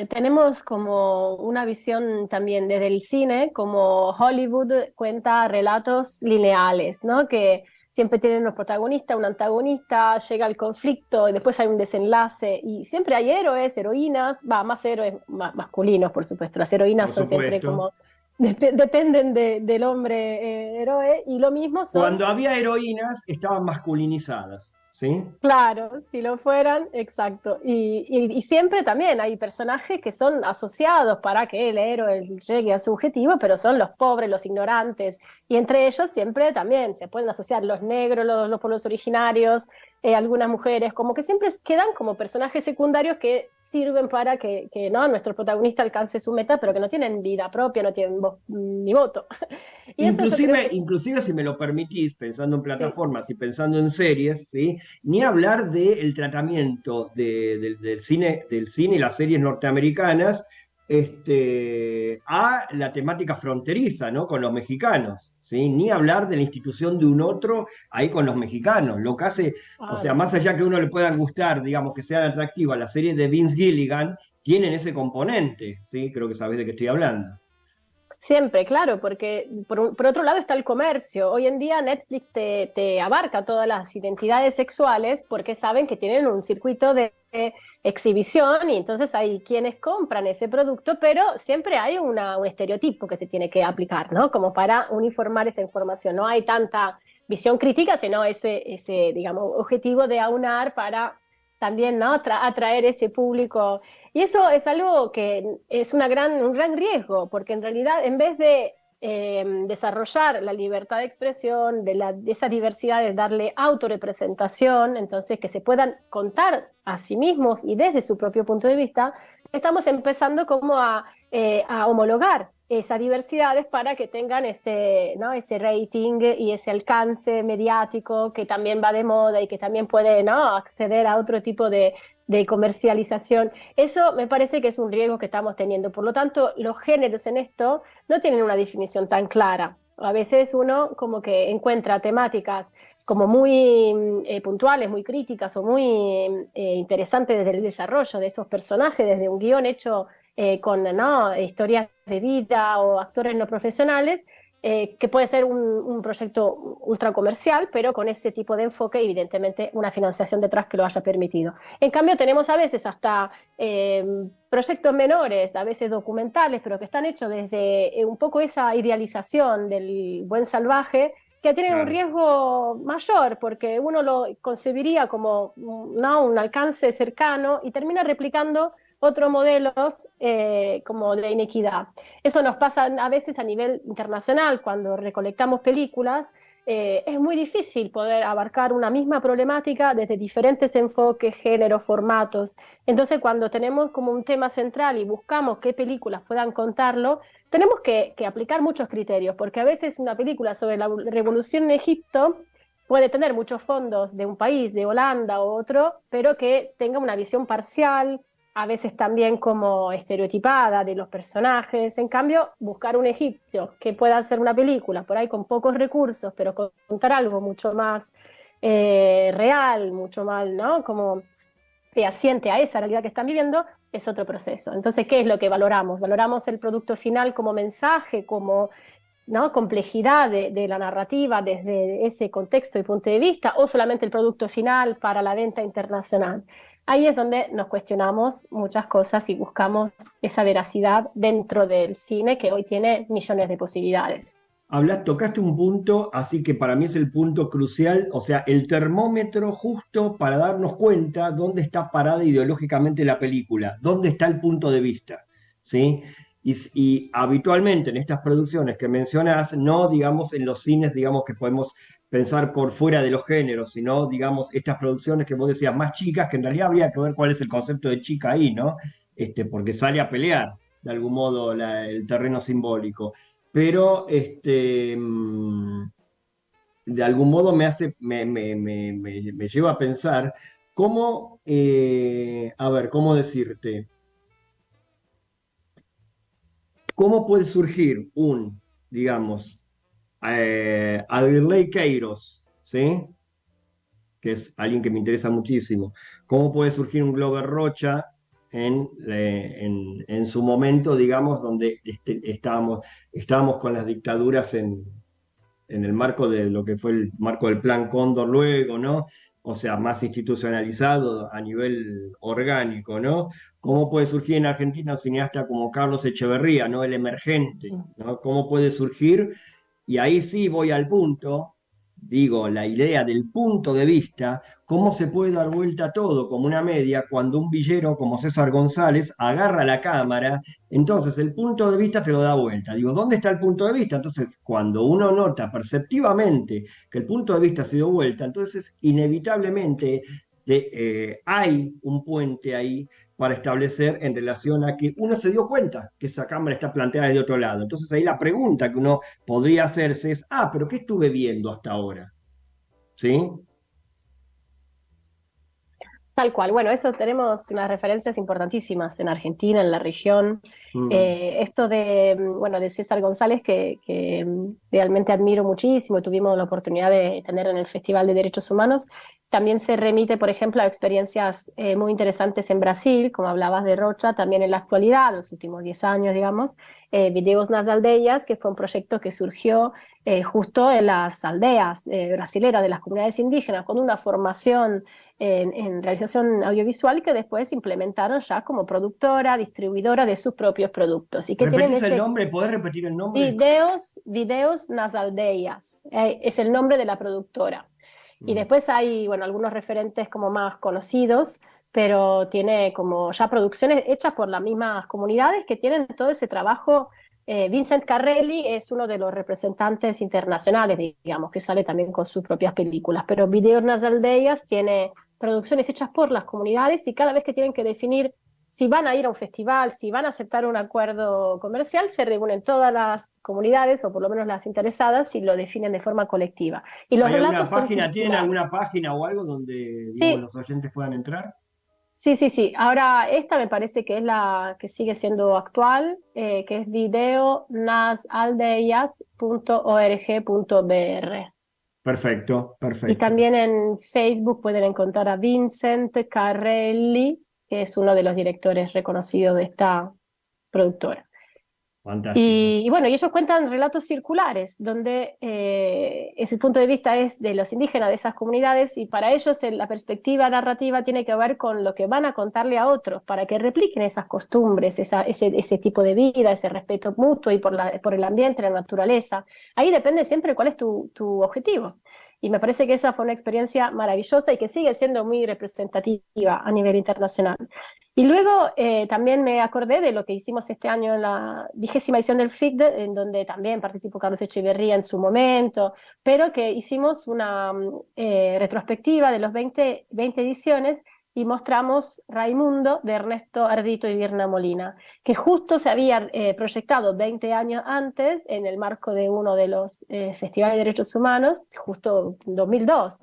tenemos como una visión también desde el cine, como Hollywood cuenta relatos lineales, ¿no? Que siempre tienen un protagonista, un antagonista, llega el conflicto y después hay un desenlace y siempre hay héroes, heroínas, más héroes masculinos, por supuesto. Las heroínas Por son siempre supuesto. como, dependen del hombre héroe y lo mismo son. Cuando había heroínas, estaban masculinizadas, ¿sí? Claro, si lo fueran, exacto. Y siempre también hay personajes que son asociados para que el héroe llegue a su objetivo, pero son los pobres, los ignorantes. Y entre ellos siempre también se pueden asociar los negros, los pueblos originarios, algunas mujeres, como que siempre quedan como personajes secundarios que sirven para que ¿no? nuestro protagonista alcance su meta, pero que no tienen vida propia, no tienen voz ni voto. Y eso yo creo que Inclusive, si me lo permitís, pensando en sí. plataformas y pensando en series, ¿sí? Ni hablar del tratamiento del cine y las series norteamericanas, a la temática fronteriza, ¿no? Con los mexicanos, ¿sí? Ni hablar de la institución de un otro ahí con los mexicanos. Lo que hace, o sea, Claro. más allá que a uno le puedan gustar, digamos, que sean atractivas las series de Vince Gilligan, tienen ese componente, ¿sí? Creo que sabés de qué estoy hablando. Siempre, claro, porque por otro lado está el comercio. Hoy en día Netflix te abarca todas las identidades sexuales porque saben que tienen un circuito de exhibición y entonces hay quienes compran ese producto, pero siempre hay un estereotipo que se tiene que aplicar, ¿no? Como para uniformar esa información. No hay tanta visión crítica, sino ese digamos, objetivo de aunar para también, ¿no? Atraer ese público y eso es algo que es un gran riesgo, porque en realidad en vez de desarrollar la libertad de expresión, de esa diversidad, de darle autorrepresentación, entonces que se puedan contar a sí mismos y desde su propio punto de vista, estamos empezando como a homologar esas diversidades para que tengan ese, ¿no? ese rating y ese alcance mediático que también va de moda y que también puede, ¿no? acceder a otro tipo de comercialización. Eso me parece que es un riesgo que estamos teniendo. Por lo tanto, los géneros en esto no tienen una definición tan clara. A veces uno como que encuentra temáticas como muy puntuales, muy críticas o muy interesantes desde el desarrollo de esos personajes, desde un guión hecho con ¿no? historias de vida o actores no profesionales, que puede ser un proyecto ultra comercial, pero con ese tipo de enfoque, evidentemente una financiación detrás que lo haya permitido. En cambio, tenemos a veces hasta proyectos menores, a veces documentales, pero que están hechos desde un poco esa idealización del buen salvaje, que tienen un Claro. riesgo mayor, porque uno lo concebiría como ¿no? un alcance cercano y termina replicando otros modelos como de inequidad. Eso nos pasa a veces a nivel internacional, cuando recolectamos películas, es muy difícil poder abarcar una misma problemática desde diferentes enfoques, géneros, formatos. Entonces, cuando tenemos como un tema central y buscamos qué películas puedan contarlo, tenemos que aplicar muchos criterios, porque a veces una película sobre la revolución en Egipto puede tener muchos fondos de un país, de Holanda o otro, pero que tenga una visión parcial, a veces también como estereotipada de los personajes. En cambio, buscar un egipcio que pueda hacer una película, por ahí con pocos recursos, pero contar algo mucho más real, mucho más, ¿no? Como fehaciente a esa realidad que están viviendo, es otro proceso. Entonces, ¿qué es lo que valoramos? Valoramos el producto final como mensaje, como, ¿no?, complejidad de la narrativa desde ese contexto y punto de vista, o solamente el producto final para la venta internacional. Ahí es donde nos cuestionamos muchas cosas y buscamos esa veracidad dentro del cine que hoy tiene millones de posibilidades. Tocaste un punto, así que para mí es el punto crucial, o sea, el termómetro justo para darnos cuenta dónde está parada ideológicamente la película, dónde está el punto de vista, ¿sí? Y habitualmente en estas producciones que mencionás, no digamos en los cines, digamos que podemos pensar por fuera de los géneros, sino digamos estas producciones que vos decías más chicas, que en realidad habría que ver cuál es el concepto de chica ahí, ¿no? Porque sale a pelear de algún modo el terreno simbólico, pero de algún modo me lleva a pensar cómo, a ver, cómo decirte, cómo puede surgir digamos, Adrilei Queiroz, ¿sí? Que es alguien que me interesa muchísimo. ¿Cómo puede surgir un Glover Rocha en su momento, digamos, donde estábamos con las dictaduras en el marco de lo que fue el marco del Plan Cóndor luego, ¿no? O sea, más institucionalizado a nivel orgánico, ¿no? ¿Cómo puede surgir en Argentina un cineasta como Carlos Echeverría, ¿no? El emergente, ¿no? ¿Cómo puede surgir? Y ahí sí voy al punto, digo, la idea del punto de vista, cómo se puede dar vuelta todo como una media cuando un villero como César González agarra la cámara. Entonces el punto de vista te lo da vuelta. Digo, ¿dónde está el punto de vista? Entonces, cuando uno nota perceptivamente que el punto de vista se dio vuelta, entonces inevitablemente hay un puente ahí para establecer en relación a que uno se dio cuenta que esa cámara está planteada desde otro lado. Entonces ahí la pregunta que uno podría hacerse es, pero ¿qué estuve viendo hasta ahora? ¿Sí? Tal cual. Bueno, eso tenemos unas referencias importantísimas en Argentina, en la región. Esto de, bueno, de César González, que realmente admiro muchísimo, tuvimos la oportunidad de tener en el Festival de Derechos Humanos, también se remite, por ejemplo, a experiencias muy interesantes en Brasil, como hablabas de Rocha, también en la actualidad, los últimos 10 años, digamos, Videos nas Aldeias, que fue un proyecto que surgió justo en las aldeas brasileras de las comunidades indígenas, con una formación en realización audiovisual que después implementaron ya como productora, distribuidora de sus propios productos. Y que tienen ¿Repetís el ese nombre? ¿Podés repetir el nombre? Videos nas Aldeias, es el nombre de la productora. Y después hay, bueno, algunos referentes como más conocidos, pero tiene como ya producciones hechas por las mismas comunidades que tienen todo ese trabajo. Vincent Carrelli es uno de los representantes internacionales, digamos, que sale también con sus propias películas, pero Videos nas Aldeias tiene producciones hechas por las comunidades y cada vez que tienen que definir si van a ir a un festival, si van a aceptar un acuerdo comercial, se reúnen todas las comunidades, o por lo menos las interesadas, y lo definen de forma colectiva. Y los relatos ¿Tienen alguna página o algo donde, digamos, sí, los oyentes puedan entrar? sí. Ahora, esta me parece que es la que sigue siendo actual, que es videonasaldeias.org.br. Perfecto. Y también en Facebook pueden encontrar a Vincent Carrelli, que es uno de los directores reconocidos de esta productora. Fantástico. Y bueno, y ellos cuentan relatos circulares, donde ese punto de vista es de los indígenas de esas comunidades, y para ellos la perspectiva narrativa tiene que ver con lo que van a contarle a otros, para que repliquen esas costumbres, ese tipo de vida, ese respeto mutuo y por el ambiente, la naturaleza. Ahí depende siempre cuál es tu objetivo. Y me parece que esa fue una experiencia maravillosa y que sigue siendo muy representativa a nivel internacional. Y luego también me acordé de lo que hicimos este año en la 20ª edición del FICD, en donde también participó Carlos Echeverría en su momento, pero que hicimos una retrospectiva de los 20 ediciones y mostramos Raimundo de Ernesto Ardito y Virna Molina, que justo se había proyectado 20 años antes en el marco de uno de los festivales de derechos humanos, justo en 2002,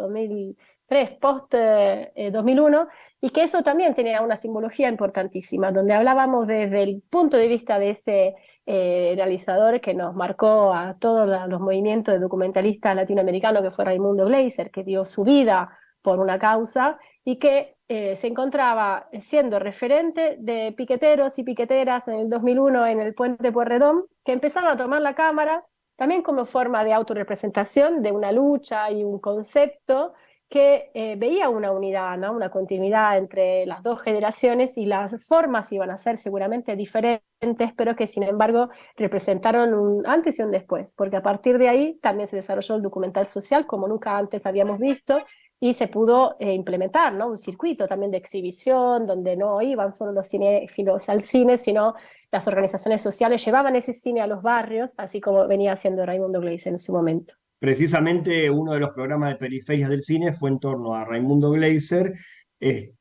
post 2001, y que eso también tenía una simbología importantísima, donde hablábamos desde el punto de vista de ese realizador que nos marcó a todos los movimientos de documentalistas latinoamericanos, que fue Raimundo Gleiser, que dio su vida por una causa y que se encontraba siendo referente de piqueteros y piqueteras en el 2001 en el Puente Pueyrredón, que empezaron a tomar la cámara también como forma de autorrepresentación de una lucha y un concepto que veía una unidad, ¿no? Una continuidad entre las dos generaciones, y las formas iban a ser seguramente diferentes, pero que sin embargo representaron un antes y un después, porque a partir de ahí también se desarrolló el documental social como nunca antes habíamos visto, y se pudo implementar, ¿no? Un circuito también de exhibición donde no iban solo los cinéfilos al cine, sino las organizaciones sociales llevaban ese cine a los barrios, así como venía haciendo Raimundo Gleiser en su momento. Precisamente uno de los programas de Periferias del Cine fue en torno a Raimundo Gleiser, y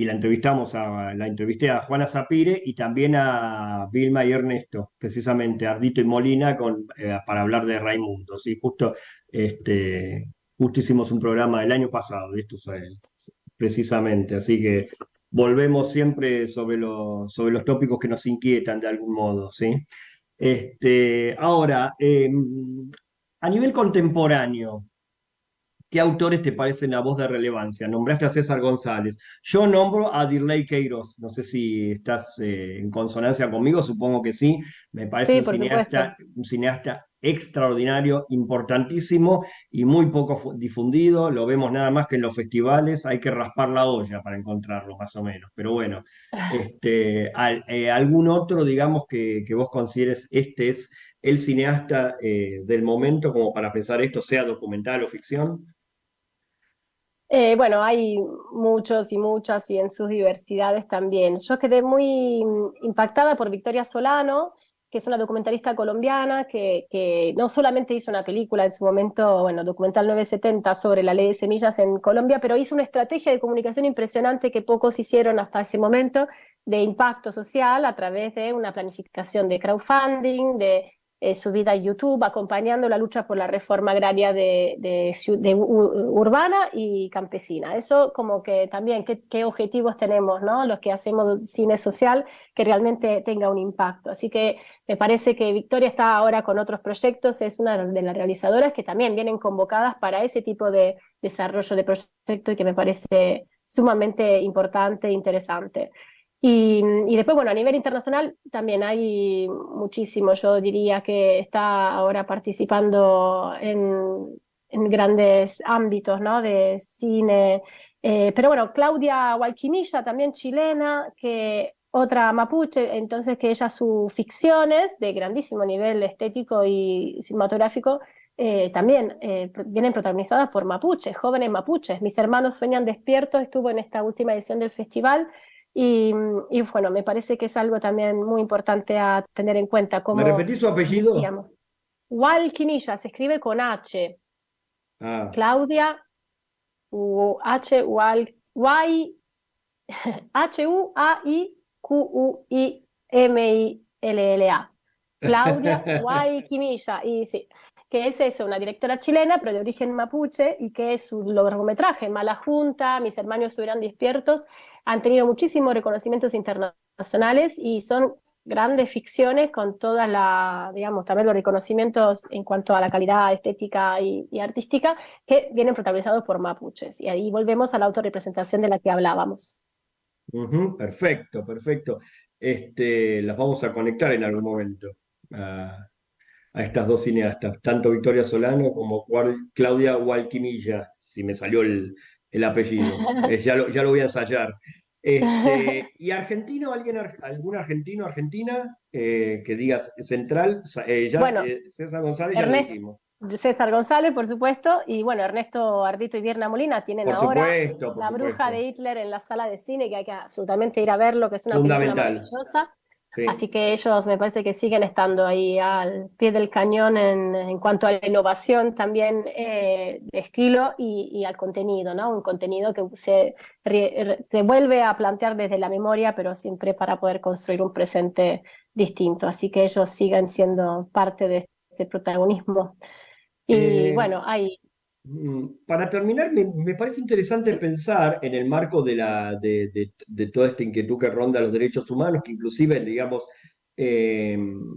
la entrevisté a Juana Zapire y también a Vilma y Ernesto, precisamente Ardito y Molina, para hablar de Raimundo. Sí, justo hicimos un programa el año pasado de esto, precisamente, así que volvemos siempre sobre los tópicos que nos inquietan de algún modo, ¿sí? Ahora, a nivel contemporáneo, ¿qué autores te parecen a vos de relevancia? Nombraste a César González. Yo nombro a Dirley Queiroz. No sé si estás en consonancia conmigo, supongo que sí. Me parece Sí, por supuesto. un cineasta extraordinario, importantísimo y muy poco difundido. Lo vemos nada más que en los festivales. Hay que raspar la olla para encontrarlo, más o menos. Pero bueno, algún otro, digamos, que vos consideres este es el cineasta del momento, como para pensar esto, sea documental o ficción. Bueno, hay muchos y muchas, y en sus diversidades también. Yo quedé muy impactada por Victoria Solano, que es una documentalista colombiana que no solamente hizo una película en su momento, bueno, documental 970 sobre la ley de semillas en Colombia, pero hizo una estrategia de comunicación impresionante que pocos hicieron hasta ese momento, de impacto social a través de una planificación de crowdfunding, de su vida en YouTube, acompañando la lucha por la reforma agraria urbana y campesina. Eso como que también, qué objetivos tenemos, ¿no? Los que hacemos cine social, que realmente tenga un impacto. Así que me parece que Victoria está ahora con otros proyectos, es una de las realizadoras que también vienen convocadas para ese tipo de desarrollo de proyectos, y que me parece sumamente importante e interesante. Y después, bueno, a nivel internacional también hay muchísimo. Yo diría que está ahora participando en grandes ámbitos, ¿no? De cine. Pero bueno, Claudia Gualquimilla, también chilena, que otra mapuche, entonces que ella sus ficciones de grandísimo nivel estético y cinematográfico también vienen protagonizadas por mapuches, jóvenes mapuches. Mis hermanos sueñan despiertos, estuvo en esta última edición del festival. Y bueno, me parece que es algo también muy importante a tener en cuenta, ¿Me como repetís su apellido? decíamos. Walquinilla se escribe con H. Ah, Claudia H, Y, Huayquimilla. Claudia Guayquimilla. Y sí, que es eso, una directora chilena, pero de origen mapuche, y que su largometraje, Mala Junta, Mis hermanos estuvieran despiertos, han tenido muchísimos reconocimientos internacionales y son grandes ficciones con todas la, digamos, también los reconocimientos en cuanto a la calidad estética y artística, que vienen protagonizados por mapuches. Y ahí volvemos a la autorrepresentación de la que hablábamos. perfecto, perfecto. Las vamos a conectar en algún momento a estas dos cineastas, tanto Victoria Solano como Claudia Gualquimilla, si me salió el apellido. Ya lo voy a ensayar. ¿Y argentino, algún argentino, argentina, que digas central? Bueno, César González ya lo Ernesto, dijimos. César González, por supuesto, y bueno, Ernesto Ardito y Vierna Molina tienen Por ahora supuesto, por La Bruja de supuesto. Hitler en la sala de cine, que hay que absolutamente ir a verlo, que es una película Fundamental. maravillosa. Sí. Así que ellos me parece que siguen estando ahí al pie del cañón en cuanto a la innovación también de estilo y al contenido, ¿no? Un contenido que se vuelve a plantear desde la memoria, pero siempre para poder construir un presente distinto. Así que ellos siguen siendo parte de este protagonismo. Y Eh, bueno, hay Para terminar, me parece interesante pensar en el marco de toda esta inquietud que ronda los derechos humanos, que inclusive, digamos,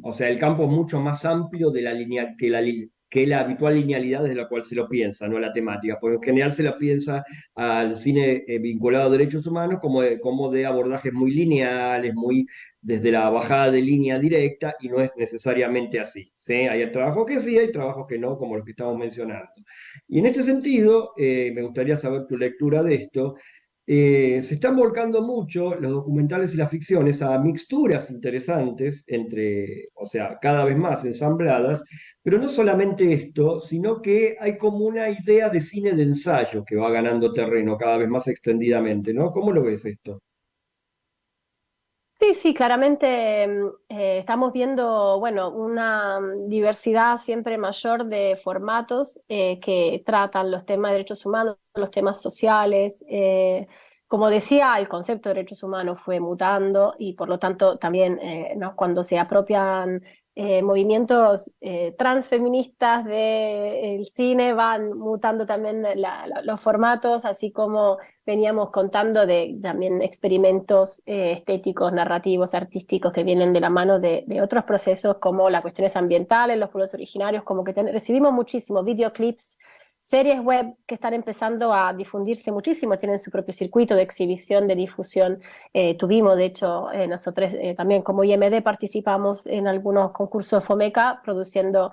o sea, el campo es mucho más amplio de que la habitual linealidad desde la cual se lo piensa, no la temática. Por lo general se la piensa al cine vinculado a derechos humanos como de abordajes muy lineales, muy desde la bajada de línea directa, y no es necesariamente así, ¿sí? Hay trabajos que sí, hay trabajos que no, como los que estamos mencionando. Y en este sentido, me gustaría saber tu lectura de esto. Se están volcando mucho los documentales y las ficciones a mixturas interesantes entre, o sea, cada vez más ensambladas, pero no solamente esto, sino que hay como una idea de cine de ensayo que va ganando terreno cada vez más extendidamente, ¿no? ¿Cómo lo ves esto? Sí, sí, claramente estamos viendo, bueno, una diversidad siempre mayor de formatos que tratan los temas de derechos humanos, los temas sociales. Como decía, el concepto de derechos humanos fue mutando y por lo tanto también ¿no? Cuando se apropian movimientos transfeministas del cine van mutando también los formatos, así como veníamos contando de también experimentos estéticos, narrativos, artísticos que vienen de la mano de otros procesos como las cuestiones ambientales, los pueblos originarios, como que recibimos muchísimos videoclips, series web que están empezando a difundirse muchísimo, tienen su propio circuito de exhibición, de difusión. Tuvimos, de hecho, nosotros también como IMD participamos en algunos concursos de Fomeca, produciendo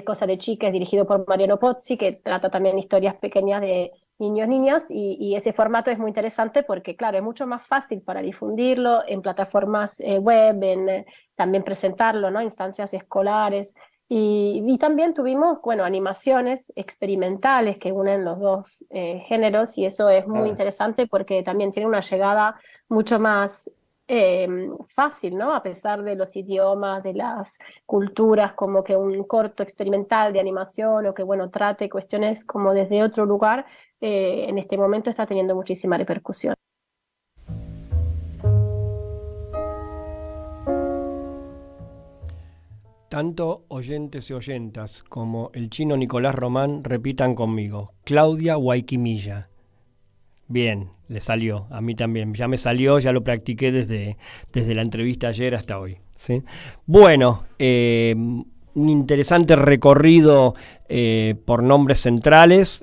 Cosa de Chiques, dirigido por Mariano Pozzi, que trata también historias pequeñas de niños, niñas, y ese formato es muy interesante porque, claro, es mucho más fácil para difundirlo en plataformas web, también presentarlo, ¿no? Instancias escolares. Y también tuvimos, bueno, animaciones experimentales que unen los dos géneros, y eso es muy Ah, interesante porque también tiene una llegada mucho más fácil, ¿no? A pesar de los idiomas, de las culturas, como que un corto experimental de animación o que, bueno, trate cuestiones como desde otro lugar, en este momento está teniendo muchísima repercusión. tanto oyentes y oyentas como el chino Nicolás Román repitan conmigo. Claudia Guayquimilla. Bien, le salió, a mí también. Ya me salió, ya lo practiqué desde la entrevista ayer hasta hoy, ¿sí? Bueno, un interesante recorrido por nombres centrales,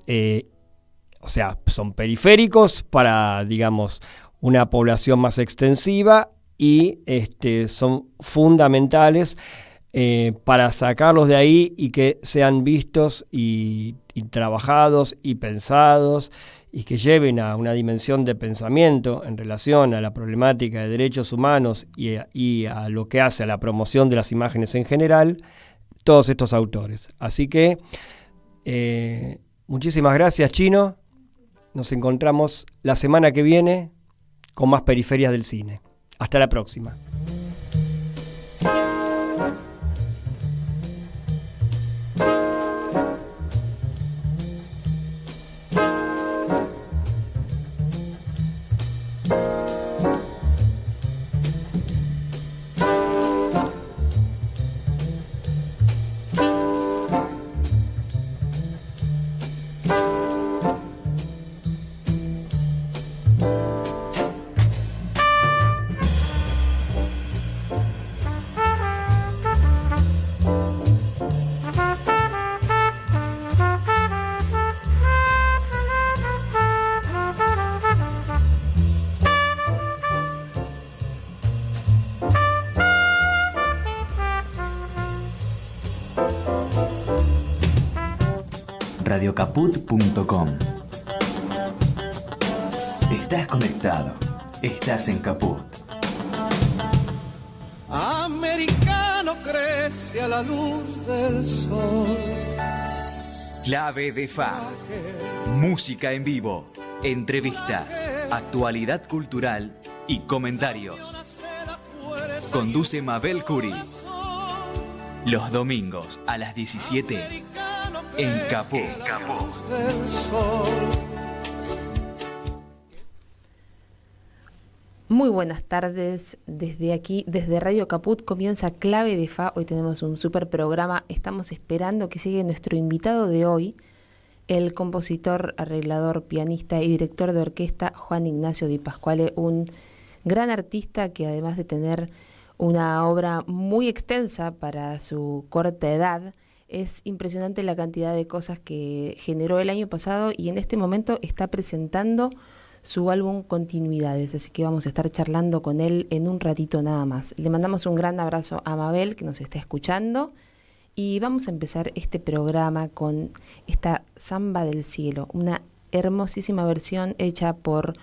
o sea, son periféricos para, digamos, una población más extensiva y son fundamentales para sacarlos de ahí y que sean vistos y trabajados y pensados y que lleven a una dimensión de pensamiento en relación a la problemática de derechos humanos y a lo que hace a la promoción de las imágenes en general, todos estos autores. Así que muchísimas gracias, Chino. Nos encontramos la semana que viene con más Periferias del Cine. Hasta la próxima. radiocaput.com. Estás conectado. Estás en Caput. Americano crece a la luz del sol. Clave de Fa. Música en vivo, entrevistas, actualidad cultural y comentarios. Conduce Mabel Curi. Los domingos a las 17 en Caput. Muy buenas tardes, desde aquí, desde Radio Caput comienza Clave de Fa. Hoy tenemos un super programa, estamos esperando que llegue nuestro invitado de hoy, el compositor, arreglador, pianista y director de orquesta Juan Ignacio Di Pasquale, un gran artista que además de tener una obra muy extensa para su corta edad, es impresionante la cantidad de cosas que generó el año pasado y en este momento está presentando su álbum Continuidades, así que vamos a estar charlando con él en un ratito nada más. Le mandamos un gran abrazo a Mabel, que nos está escuchando, y vamos a empezar este programa con esta Samba del Cielo, una hermosísima versión hecha por